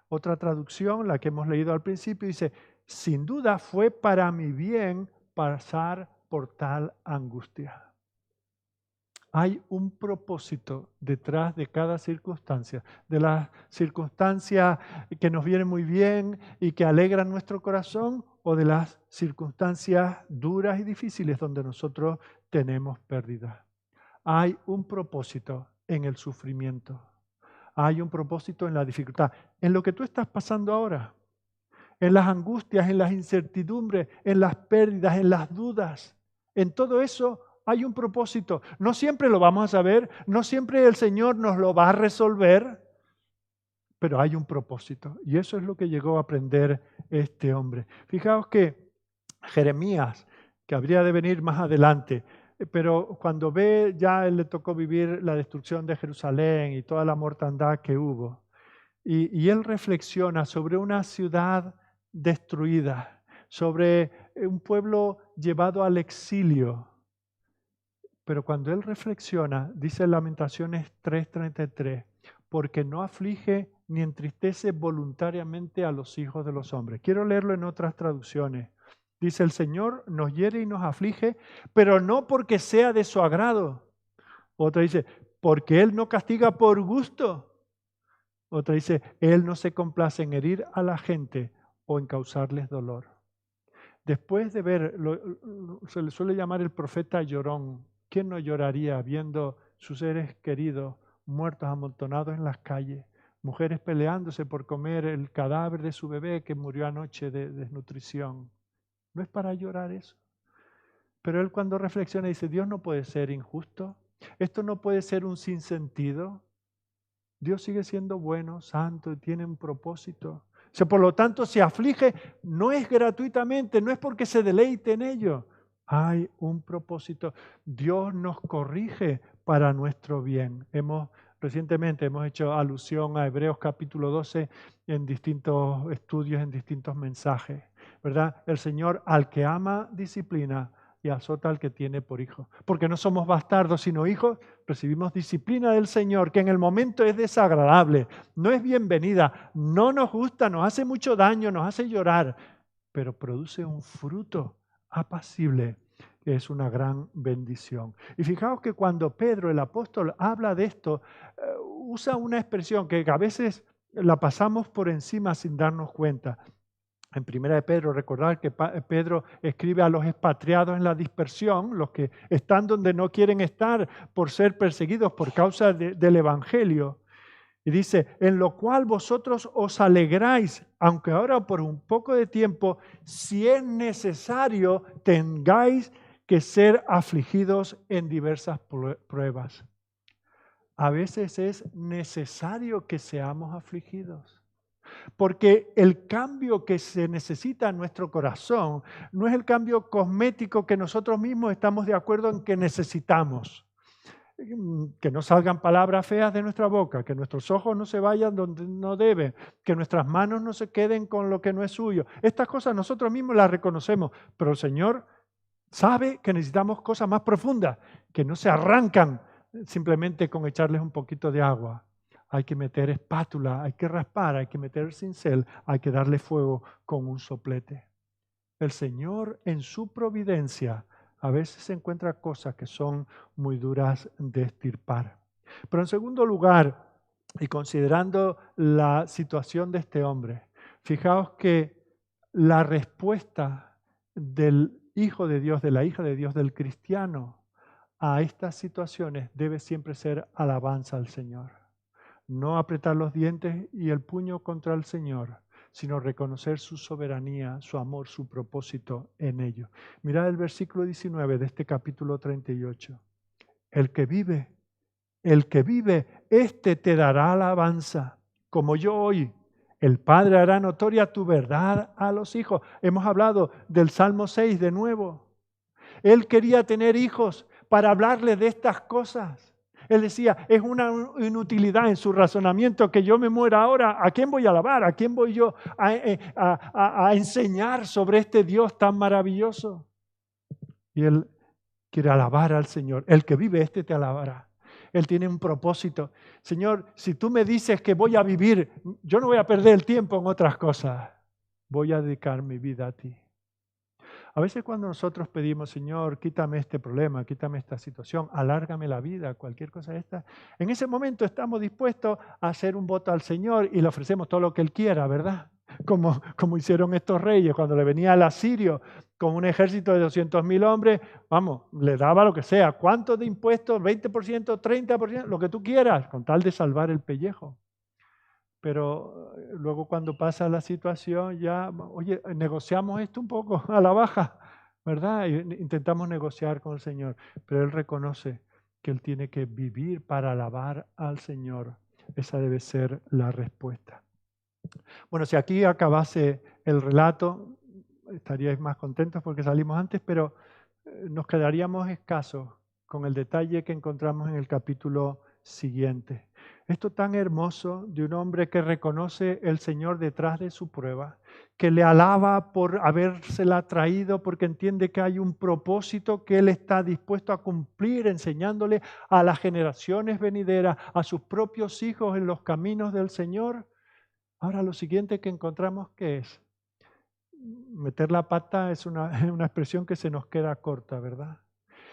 Otra traducción, la que hemos leído al principio, dice, sin duda fue para mi bien pasar por tal angustia. Hay un propósito detrás de cada circunstancia, de las circunstancias que nos vienen muy bien y que alegran nuestro corazón o de las circunstancias duras y difíciles donde nosotros tenemos pérdidas. Hay un propósito en el sufrimiento. Hay un propósito en la dificultad, en lo que tú estás pasando ahora, en las angustias, en las incertidumbres, en las pérdidas, en las dudas. En todo eso hay un propósito. No siempre lo vamos a saber, no siempre el Señor nos lo va a resolver, pero hay un propósito. Y eso es lo que llegó a aprender este hombre. Fijaos que Jeremías, que habría de venir más adelante, pero cuando ve, ya él le tocó vivir la destrucción de Jerusalén y toda la mortandad que hubo. Y él reflexiona sobre una ciudad destruida, sobre un pueblo llevado al exilio. Pero cuando él reflexiona, dice en Lamentaciones 3:33, porque no aflige ni entristece voluntariamente a los hijos de los hombres. Quiero leerlo en otras traducciones. Dice, el Señor nos hiere y nos aflige, pero no porque sea de su agrado. Otra dice, porque Él no castiga por gusto. Otra dice, Él no se complace en herir a la gente o en causarles dolor. Después de ver, se le suele llamar el profeta llorón. ¿Quién no lloraría viendo sus seres queridos muertos amontonados en las calles? Mujeres peleándose por comer el cadáver de su bebé que murió anoche de desnutrición. ¿No es para llorar eso? Pero él cuando reflexiona dice, Dios no puede ser injusto. Esto no puede ser un sinsentido. Dios sigue siendo bueno, santo y tiene un propósito. O sea, por lo tanto, se aflige, no es gratuitamente, no es porque se deleite en ello. Hay un propósito. Dios nos corrige para nuestro bien. Recientemente hemos hecho alusión a Hebreos capítulo 12 en distintos estudios, en distintos mensajes. ¿Verdad? El Señor al que ama disciplina y azota al que tiene por hijo. Porque no somos bastardos, sino hijos, recibimos disciplina del Señor, que en el momento es desagradable, no es bienvenida, no nos gusta, nos hace mucho daño, nos hace llorar, pero produce un fruto apacible, que es una gran bendición. Y fijaos que cuando Pedro, el apóstol, habla de esto, usa una expresión que a veces la pasamos por encima sin darnos cuenta. En Primera de Pedro, recordar que Pedro escribe a los expatriados en la dispersión, los que están donde no quieren estar por ser perseguidos por causa del Evangelio. Y dice, en lo cual vosotros os alegráis, aunque ahora por un poco de tiempo, si es necesario, tengáis que ser afligidos en diversas pruebas. A veces es necesario que seamos afligidos. Porque el cambio que se necesita en nuestro corazón no es el cambio cosmético que nosotros mismos estamos de acuerdo en que necesitamos. Que no salgan palabras feas de nuestra boca, que nuestros ojos no se vayan donde no deben, que nuestras manos no se queden con lo que no es suyo. Estas cosas nosotros mismos las reconocemos, pero el Señor sabe que necesitamos cosas más profundas, que no se arrancan simplemente con echarles un poquito de agua. Hay que meter espátula, hay que raspar, hay que meter cincel, hay que darle fuego con un soplete. El Señor en su providencia a veces se encuentra cosas que son muy duras de extirpar. Pero en segundo lugar, y considerando la situación de este hombre, fijaos que la respuesta del Hijo de Dios, de la hija de Dios, del cristiano a estas situaciones debe siempre ser alabanza al Señor. No apretar los dientes y el puño contra el Señor, sino reconocer su soberanía, su amor, su propósito en ello. Mirad el versículo 19 de este capítulo 38. El que vive El que vive, éste te dará alabanza, como yo hoy. El Padre hará notoria tu verdad a los hijos. Hemos hablado del Salmo 6 de nuevo. Él quería tener hijos para hablarles de estas cosas. Él decía, es una inutilidad en su razonamiento que yo me muera ahora. ¿A quién voy a alabar? ¿A quién voy yo a enseñar sobre este Dios tan maravilloso? Y él quiere alabar al Señor. El que vive, este te alabará. Él tiene un propósito. Señor, si tú me dices que voy a vivir, yo no voy a perder el tiempo en otras cosas. Voy a dedicar mi vida a ti. A veces cuando nosotros pedimos, Señor, quítame este problema, quítame esta situación, alárgame la vida, cualquier cosa de esta, en ese momento estamos dispuestos a hacer un voto al Señor y le ofrecemos todo lo que Él quiera, ¿verdad? Como hicieron estos reyes cuando le venía el asirio con un ejército de 200.000 hombres, vamos, le daba lo que sea. ¿Cuánto de impuestos? ¿20%? ¿30%? Lo que tú quieras, con tal de salvar el pellejo. Pero luego cuando pasa la situación ya, oye, negociamos esto un poco a la baja, ¿verdad? Intentamos negociar con el Señor, pero Él reconoce que Él tiene que vivir para alabar al Señor. Esa debe ser la respuesta. Bueno, si aquí acabase el relato, estaríais más contentos porque salimos antes, pero nos quedaríamos escasos con el detalle que encontramos en el capítulo siguiente. Esto tan hermoso de un hombre que reconoce el Señor detrás de su prueba, que le alaba por habérsela traído, porque entiende que hay un propósito que Él está dispuesto a cumplir, enseñándole a las generaciones venideras, a sus propios hijos en los caminos del Señor. Ahora lo siguiente que encontramos, ¿qué es? Meter la pata es una expresión que se nos queda corta, ¿verdad?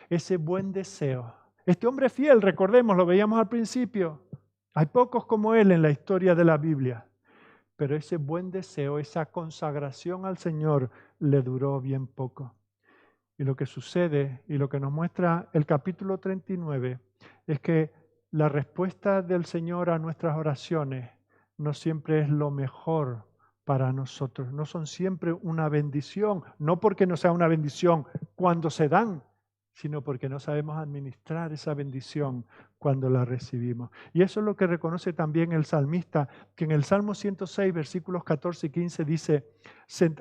Ese buen deseo. Este hombre fiel, recordemos, lo veíamos al principio. Hay pocos como él en la historia de la Biblia. Pero ese buen deseo, esa consagración al Señor, le duró bien poco. Y lo que sucede y lo que nos muestra el capítulo 39 es que la respuesta del Señor a nuestras oraciones no siempre es lo mejor para nosotros, no son siempre una bendición, no porque no sea una bendición cuando se dan, sino porque no sabemos administrar esa bendición cuando la recibimos. Y eso es lo que reconoce también el salmista, que en el Salmo 106, versículos 14 y 15 dice,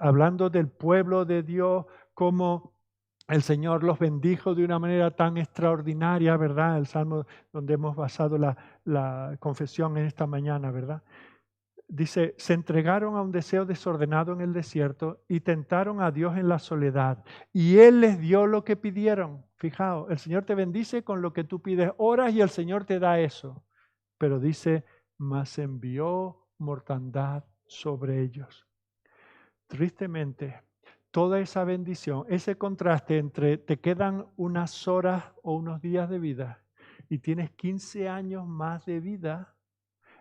hablando del pueblo de Dios, como el Señor los bendijo de una manera tan extraordinaria, ¿verdad? El salmo donde hemos basado la confesión en esta mañana, ¿verdad? Dice, se entregaron a un deseo desordenado en el desierto y tentaron a Dios en la soledad. Y Él les dio lo que pidieron. Fijaos, el Señor te bendice con lo que tú pides. Oras y el Señor te da eso. Pero dice, mas envió mortandad sobre ellos. Tristemente, toda esa bendición, ese contraste entre te quedan unas horas o unos días de vida y tienes 15 años más de vida,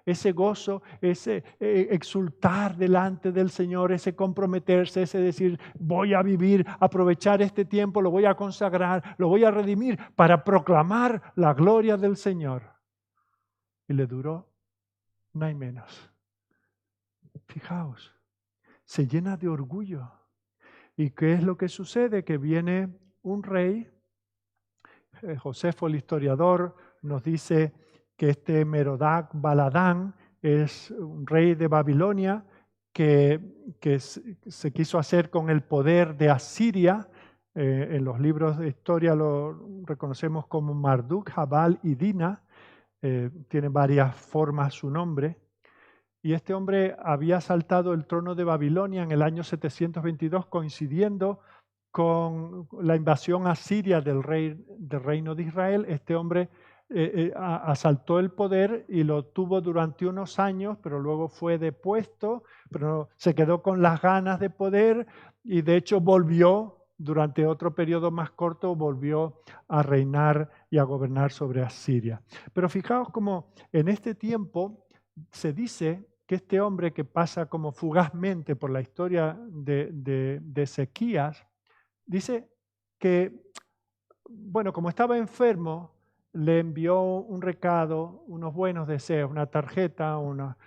ese gozo, ese exultar delante del Señor, ese comprometerse, ese decir, voy a vivir, aprovechar este tiempo, lo voy a consagrar, lo voy a redimir para proclamar la gloria del Señor. Y le duró, no hay menos. Fijaos, se llena de orgullo. ¿Y qué es lo que sucede? Que viene un rey, Josefo el historiador nos dice que este Merodach Baladán es un rey de Babilonia que se quiso hacer con el poder de Asiria. En los libros de historia lo reconocemos como Marduk, Jabal y Dina. Tiene varias formas su nombre. Y este hombre había asaltado el trono de Babilonia en el año 722, coincidiendo con la invasión asiria del reino de Israel. Este hombre asaltó el poder y lo tuvo durante unos años, pero luego fue depuesto, pero se quedó con las ganas de poder y de hecho volvió, durante otro periodo más corto, volvió a reinar y a gobernar sobre Asiria. Pero fijaos cómo en este tiempo se dice que este hombre que pasa como fugazmente por la historia de Ezequías, dice que, bueno, como estaba enfermo, le envió un recado, unos buenos deseos, una tarjeta, una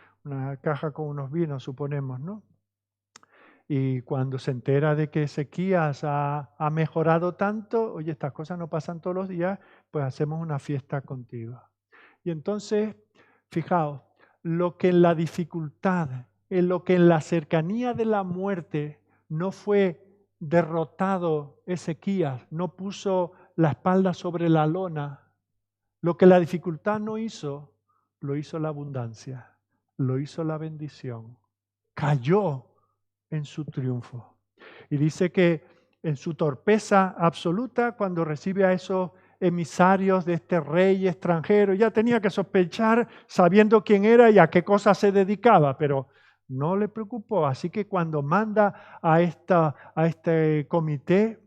caja con unos vinos, suponemos, ¿no? Y cuando se entera de que Ezequías ha mejorado tanto, oye, estas cosas no pasan todos los días, pues hacemos una fiesta contigo. Y entonces, fijaos, lo que en la dificultad, en lo que en la cercanía de la muerte no fue derrotado Ezequías, no puso la espalda sobre la lona, lo que la dificultad no hizo, lo hizo la abundancia, lo hizo la bendición. Cayó en su triunfo. Y dice que en su torpeza absoluta, cuando recibe a esos emisarios de este rey extranjero, ya tenía que sospechar sabiendo quién era y a qué cosa se dedicaba, pero no le preocupó. Así que cuando manda a este comité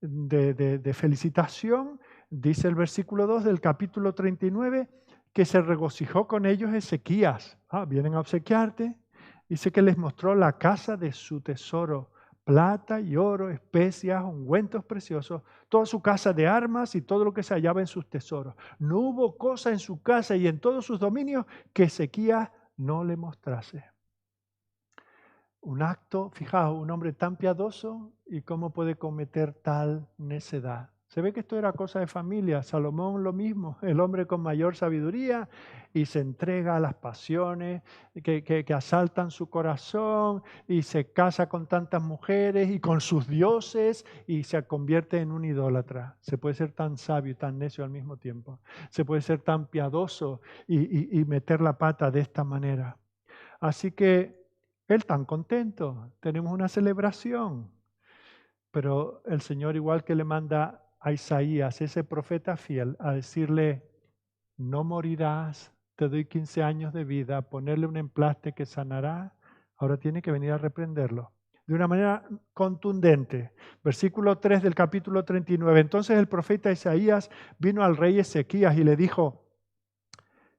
de felicitación, dice el versículo 2 del capítulo 39, que se regocijó con ellos Ezequías. Vienen a obsequiarte. Dice que les mostró la casa de su tesoro, plata y oro, especias, ungüentos preciosos, toda su casa de armas y todo lo que se hallaba en sus tesoros. No hubo cosa en su casa y en todos sus dominios que Ezequías no le mostrase. Un acto, fijaos, un hombre tan piadoso y cómo puede cometer tal necedad. Se ve que esto era cosa de familia. Salomón lo mismo, el hombre con mayor sabiduría y se entrega a las pasiones que asaltan su corazón y se casa con tantas mujeres y con sus dioses y se convierte en un idólatra. Se puede ser tan sabio y tan necio al mismo tiempo. Se puede ser tan piadoso y meter la pata de esta manera. Así que él tan contento, tenemos una celebración. Pero el Señor igual que le manda a Isaías, ese profeta fiel, a decirle, no morirás, te doy 15 años de vida, ponerle un emplaste que sanará, ahora tiene que venir a reprenderlo. De una manera contundente. Versículo 3 del capítulo 39. Entonces el profeta Isaías vino al rey Ezequías y le dijo,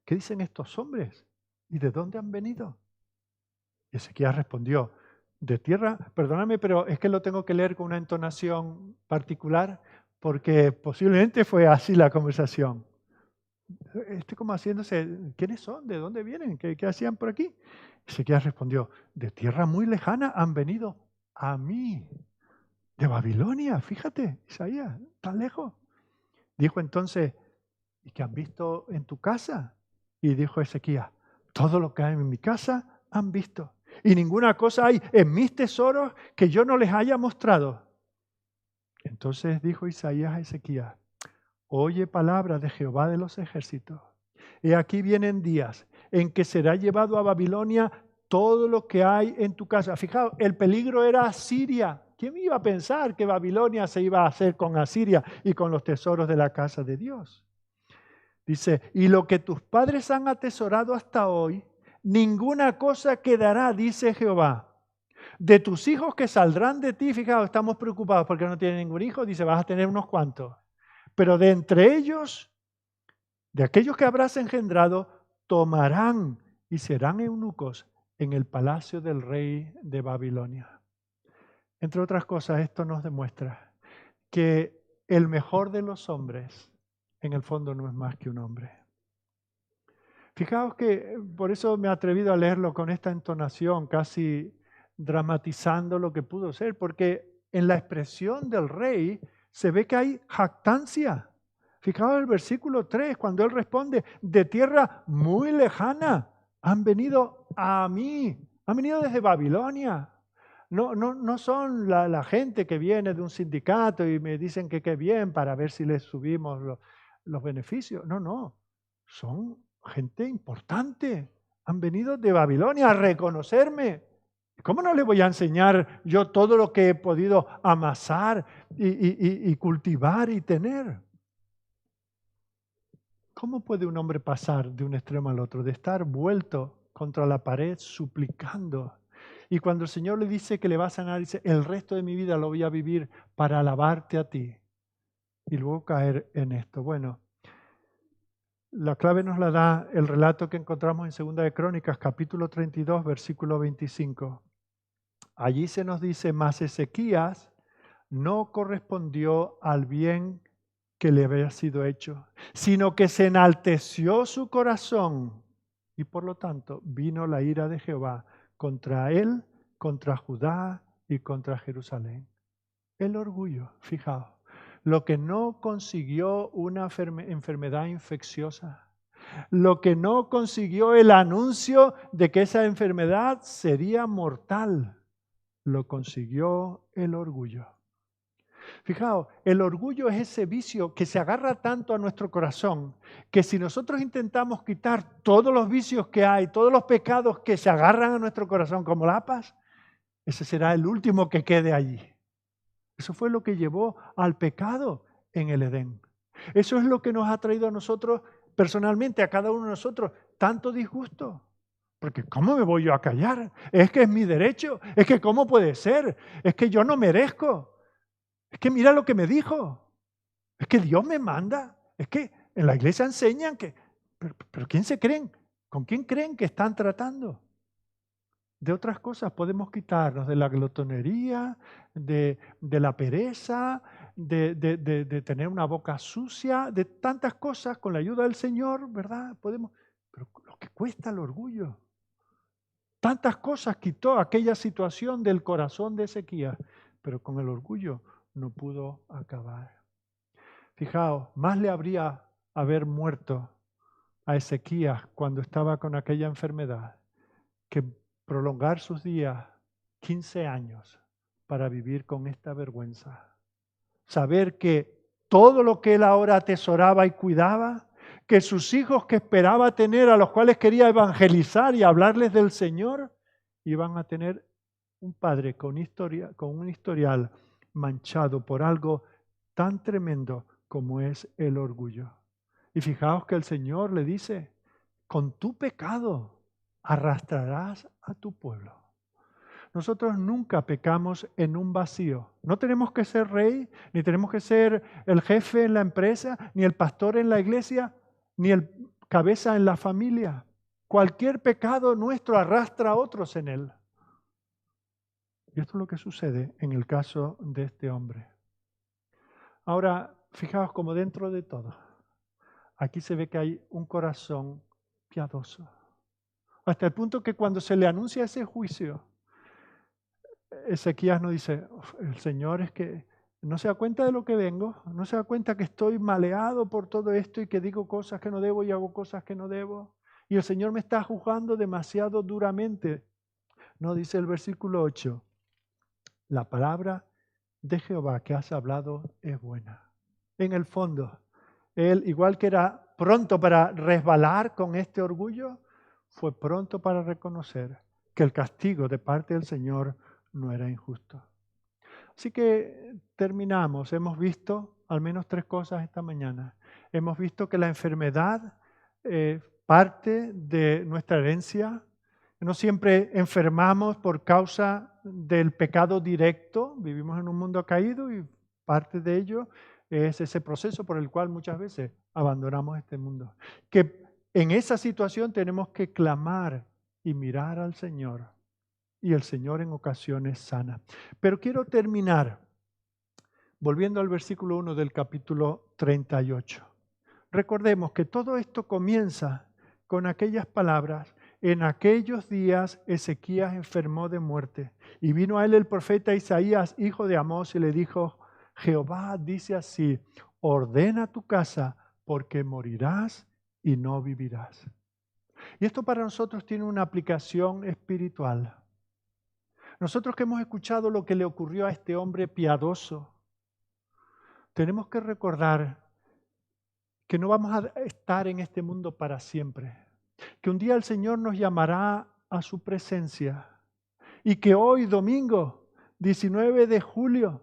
¿qué dicen estos hombres? ¿Y de dónde han venido? Y Ezequías respondió, de tierra, perdóname, pero es que lo tengo que leer con una entonación particular porque posiblemente fue así la conversación. Como haciéndose, ¿quiénes son? ¿De dónde vienen? ¿Qué hacían por aquí? Ezequías respondió, de tierra muy lejana han venido a mí, de Babilonia, fíjate, Isaías, tan lejos. Dijo entonces, ¿y qué han visto en tu casa? Y dijo Ezequías, todo lo que hay en mi casa han visto. Y ninguna cosa hay en mis tesoros que yo no les haya mostrado. Entonces dijo Isaías a Ezequías, oye palabra de Jehová de los ejércitos. He aquí vienen días en que será llevado a Babilonia todo lo que hay en tu casa. Fijaos, el peligro era Asiria. ¿Quién iba a pensar que Babilonia se iba a hacer con Asiria y con los tesoros de la casa de Dios? Dice, y lo que tus padres han atesorado hasta hoy, ninguna cosa quedará, dice Jehová. De tus hijos que saldrán de ti, fijaos, estamos preocupados porque no tienen ningún hijo, dice, vas a tener unos cuantos. Pero de entre ellos, de aquellos que habrás engendrado, tomarán y serán eunucos en el palacio del rey de Babilonia. Entre otras cosas, esto nos demuestra que el mejor de los hombres, en el fondo, no es más que un hombre. Fijaos que por eso me he atrevido a leerlo con esta entonación, casi dramatizando lo que pudo ser, porque en la expresión del rey se ve que hay jactancia. Fijaos el versículo 3, cuando él responde, de tierra muy lejana han venido a mí, han venido desde Babilonia. No son la gente que viene de un sindicato y me dicen que qué bien para ver si les subimos los beneficios. No, son gente importante. Han venido de Babilonia a reconocerme. ¿Cómo no le voy a enseñar yo todo lo que he podido amasar y cultivar y tener? ¿Cómo puede un hombre pasar de un extremo al otro, de estar vuelto contra la pared suplicando? Y cuando el Señor le dice que le va a sanar, dice, el resto de mi vida lo voy a vivir para alabarte a ti. Y luego caer en esto. Bueno, la clave nos la da el relato que encontramos en Segunda de Crónicas, capítulo 32, versículo 25. Allí se nos dice, mas Ezequías no correspondió al bien que le había sido hecho, sino que se enalteció su corazón y por lo tanto vino la ira de Jehová contra él, contra Judá y contra Jerusalén. El orgullo, fijaos, lo que no consiguió una enfermedad infecciosa, Lo que no consiguió el anuncio de que esa enfermedad sería mortal, lo consiguió el orgullo. Fijaos, el orgullo es ese vicio que se agarra tanto a nuestro corazón, que si nosotros intentamos quitar todos los vicios que hay, todos los pecados que se agarran a nuestro corazón como lapas, ese será el último que quede allí. Eso fue lo que llevó al pecado en el Edén. Eso es lo que nos ha traído a nosotros, personalmente, a cada uno de nosotros, tanto disgusto. Porque ¿cómo me voy yo a callar? Es que es mi derecho. Es que ¿cómo puede ser? Es que yo no merezco. Es que mira lo que me dijo. Es que Dios me manda. Es que en la iglesia enseñan que... Pero ¿quién se creen? ¿Con quién creen que están tratando? De otras cosas podemos quitarnos, de la glotonería, de la pereza, de tener una boca sucia, de tantas cosas con la ayuda del Señor, ¿verdad? Podemos, pero lo que cuesta el orgullo. Tantas cosas quitó aquella situación del corazón de Ezequías, pero con el orgullo no pudo acabar. Fijaos, más le habría haber muerto a Ezequías cuando estaba con aquella enfermedad que prolongar sus días 15 años para vivir con esta vergüenza. Saber que todo lo que él ahora atesoraba y cuidaba, que sus hijos que esperaba tener, a los cuales quería evangelizar y hablarles del Señor, iban a tener un padre con un historial manchado por algo tan tremendo como es el orgullo. Y fijaos que el Señor le dice, con tu pecado arrastrarás a tu pueblo. Nosotros nunca pecamos en un vacío. No tenemos que ser rey, ni tenemos que ser el jefe en la empresa, ni el pastor en la iglesia, ni el cabeza en la familia. Cualquier pecado nuestro arrastra a otros en él. Y esto es lo que sucede en el caso de este hombre. Ahora, fijaos como dentro de todo, aquí se ve que hay un corazón piadoso. Hasta el punto que cuando se le anuncia ese juicio, Ezequías no dice, el Señor es que no se da cuenta de lo que vengo, no se da cuenta que estoy maleado por todo esto y que digo cosas que no debo y hago cosas que no debo. Y el Señor me está juzgando demasiado duramente. No, dice el versículo 8, la palabra de Jehová que has hablado es buena. En el fondo, él, igual que era pronto para resbalar con este orgullo, fue pronto para reconocer que el castigo de parte del Señor no era injusto. Así que terminamos. Hemos visto al menos 3 cosas esta mañana. Hemos visto que la enfermedad parte de nuestra herencia. No siempre enfermamos por causa del pecado directo. Vivimos en un mundo caído y parte de ello es ese proceso por el cual muchas veces abandonamos este mundo. Que en esa situación tenemos que clamar y mirar al Señor. Y el Señor en ocasiones sana. Pero quiero terminar volviendo al versículo 1 del capítulo 38. Recordemos que todo esto comienza con aquellas palabras. En aquellos días Ezequías enfermó de muerte y vino a él el profeta Isaías, hijo de Amós, y le dijo, Jehová dice así, ordena tu casa porque morirás y no vivirás. Y esto para nosotros tiene una aplicación espiritual. Nosotros que hemos escuchado lo que le ocurrió a este hombre piadoso, tenemos que recordar que no vamos a estar en este mundo para siempre, que un día el Señor nos llamará a su presencia y que hoy, domingo 19 de julio,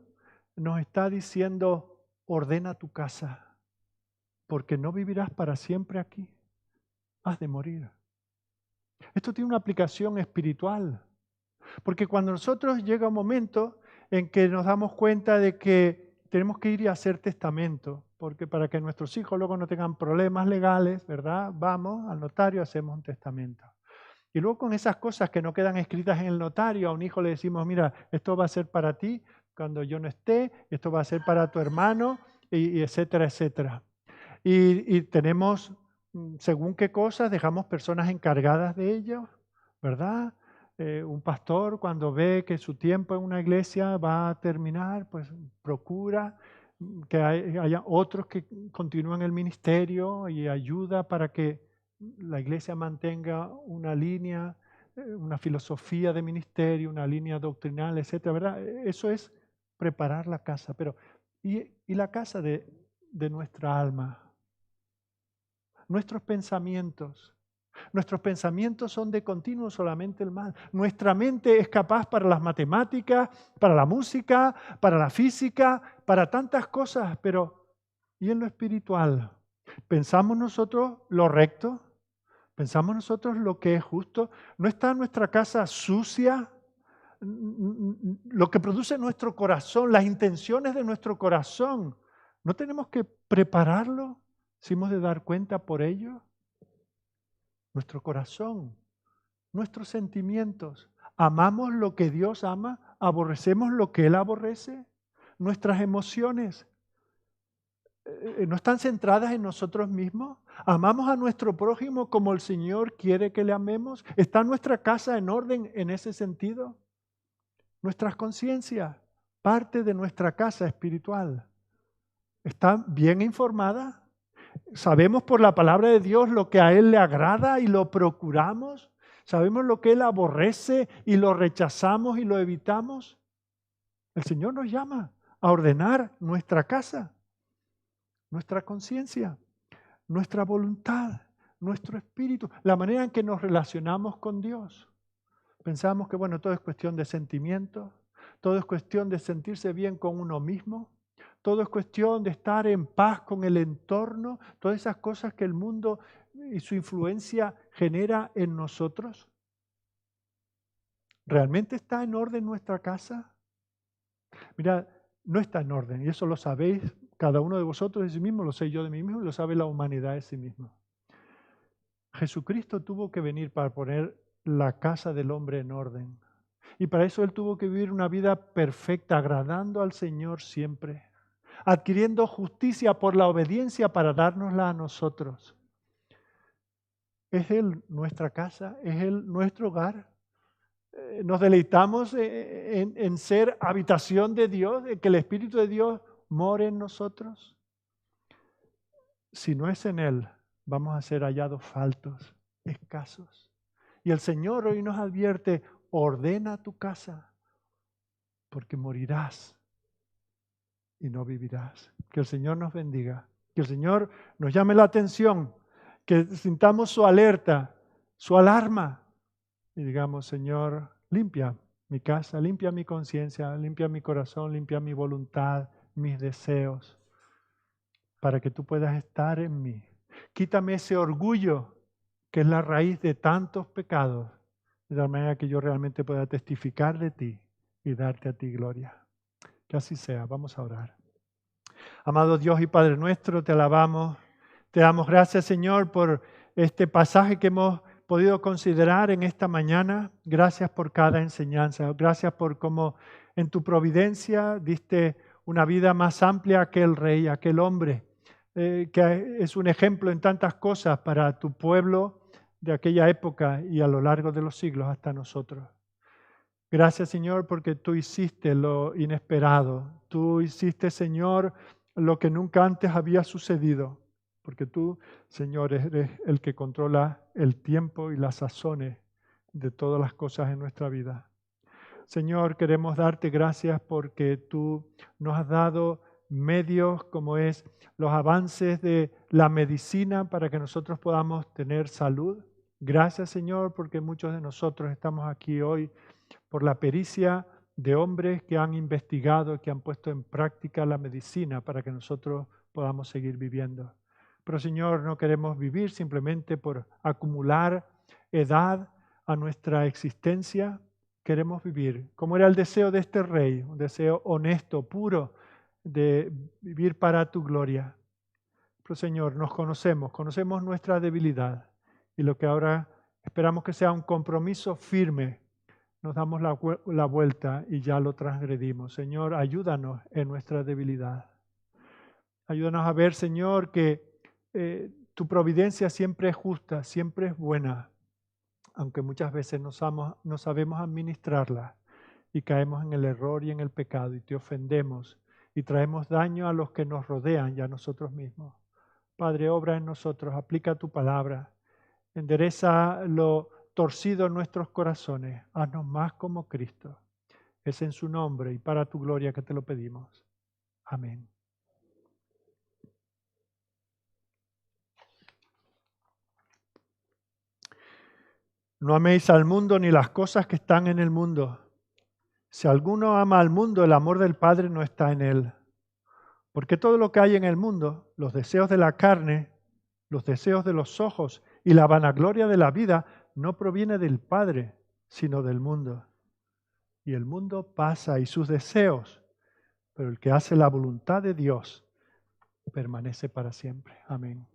nos está diciendo, ordena tu casa, porque no vivirás para siempre aquí, has de morir. Esto tiene una aplicación espiritual. Porque cuando nosotros llega un momento en que nos damos cuenta de que tenemos que ir y hacer testamento, porque para que nuestros hijos luego no tengan problemas legales, ¿verdad? Vamos al notario, hacemos un testamento. Y luego con esas cosas que no quedan escritas en el notario, a un hijo le decimos, mira, esto va a ser para ti cuando yo no esté, esto va a ser para tu hermano, y etcétera, etcétera. Y tenemos, según qué cosas, dejamos personas encargadas de ellos, ¿verdad? Un pastor cuando ve que su tiempo en una iglesia va a terminar, pues procura que haya otros que continúen el ministerio y ayuda para que la iglesia mantenga una línea, una filosofía de ministerio, una línea doctrinal, etcétera, ¿verdad? Eso es preparar la casa. Pero, ¿y la casa de nuestra alma? Nuestros pensamientos. Nuestros pensamientos son de continuo solamente el mal. Nuestra mente es capaz para las matemáticas, para la música, para la física, para tantas cosas, pero ¿y en lo espiritual? ¿Pensamos nosotros lo recto? ¿Pensamos nosotros lo que es justo? ¿No está nuestra casa sucia? Lo que produce nuestro corazón, las intenciones de nuestro corazón, ¿no tenemos que prepararlo si hemos de dar cuenta por ello? Nuestro corazón, nuestros sentimientos. ¿Amamos lo que Dios ama? ¿Aborrecemos lo que Él aborrece? Nuestras emociones no están centradas en nosotros mismos. ¿Amamos a nuestro prójimo como el Señor quiere que le amemos? ¿Está nuestra casa en orden en ese sentido? Nuestras conciencias, parte de nuestra casa espiritual, ¿están bien informadas? ¿Sabemos por la palabra de Dios lo que a Él le agrada y lo procuramos? ¿Sabemos lo que Él aborrece y lo rechazamos y lo evitamos? El Señor nos llama a ordenar nuestra casa, nuestra conciencia, nuestra voluntad, nuestro espíritu, la manera en que nos relacionamos con Dios. Pensamos que, bueno, todo es cuestión de sentimientos, todo es cuestión de sentirse bien con uno mismo, todo es cuestión de estar en paz con el entorno, todas esas cosas que el mundo y su influencia genera en nosotros. ¿Realmente está en orden nuestra casa? Mira, no está en orden, y eso lo sabéis cada uno de vosotros de sí mismo, lo sé yo de mí mismo y lo sabe la humanidad de sí mismo. Jesucristo tuvo que venir para poner la casa del hombre en orden. Y para eso Él tuvo que vivir una vida perfecta, agradando al Señor siempre, adquiriendo justicia por la obediencia para dárnosla a nosotros. ¿Es Él nuestra casa? ¿Es Él nuestro hogar? ¿Nos deleitamos en ser habitación de Dios, en que el Espíritu de Dios more en nosotros? Si no es en Él, vamos a ser hallados faltos, escasos. Y el Señor hoy nos advierte, ordena tu casa, porque morirás y no vivirás. Que el Señor nos bendiga, que el Señor nos llame la atención, que sintamos su alerta, su alarma y digamos, Señor, limpia mi casa, limpia mi conciencia, limpia mi corazón, limpia mi voluntad, mis deseos, para que tú puedas estar en mí. Quítame ese orgullo que es la raíz de tantos pecados, de tal manera que yo realmente pueda testificar de ti y darte a ti gloria. Que así sea. Vamos a orar. Amado Dios y Padre nuestro, te alabamos. Te damos gracias, Señor, por este pasaje que hemos podido considerar en esta mañana. Gracias por cada enseñanza. Gracias por cómo en tu providencia diste una vida más amplia a aquel rey, a aquel hombre, que es un ejemplo en tantas cosas para tu pueblo de aquella época y a lo largo de los siglos hasta nosotros. Gracias, Señor, porque tú hiciste lo inesperado. Tú hiciste, Señor, lo que nunca antes había sucedido. Porque tú, Señor, eres el que controla el tiempo y las sazones de todas las cosas en nuestra vida. Señor, queremos darte gracias porque tú nos has dado medios como es los avances de la medicina para que nosotros podamos tener salud. Gracias, Señor, porque muchos de nosotros estamos aquí hoy por la pericia de hombres que han investigado, que han puesto en práctica la medicina para que nosotros podamos seguir viviendo. Pero Señor, no queremos vivir simplemente por acumular edad a nuestra existencia. Queremos vivir como era el deseo de este rey, un deseo honesto, puro, de vivir para tu gloria. Pero Señor, nos conocemos nuestra debilidad y lo que ahora esperamos que sea un compromiso firme. Nos damos la vuelta y ya lo transgredimos. Señor, ayúdanos en nuestra debilidad. Ayúdanos a ver, Señor, que tu providencia siempre es justa, siempre es buena, aunque muchas veces no sabemos administrarla y caemos en el error y en el pecado y te ofendemos y traemos daño a los que nos rodean y a nosotros mismos. Padre, obra en nosotros, aplica tu palabra, endereza lo torcido en nuestros corazones. Haznos más como Cristo. Es en su nombre y para tu gloria que te lo pedimos. Amén. No améis al mundo ni las cosas que están en el mundo. Si alguno ama al mundo, el amor del Padre no está en él. Porque todo lo que hay en el mundo, los deseos de la carne, los deseos de los ojos y la vanagloria de la vida, no proviene del Padre, sino del mundo. Y el mundo pasa y sus deseos, pero el que hace la voluntad de Dios permanece para siempre. Amén.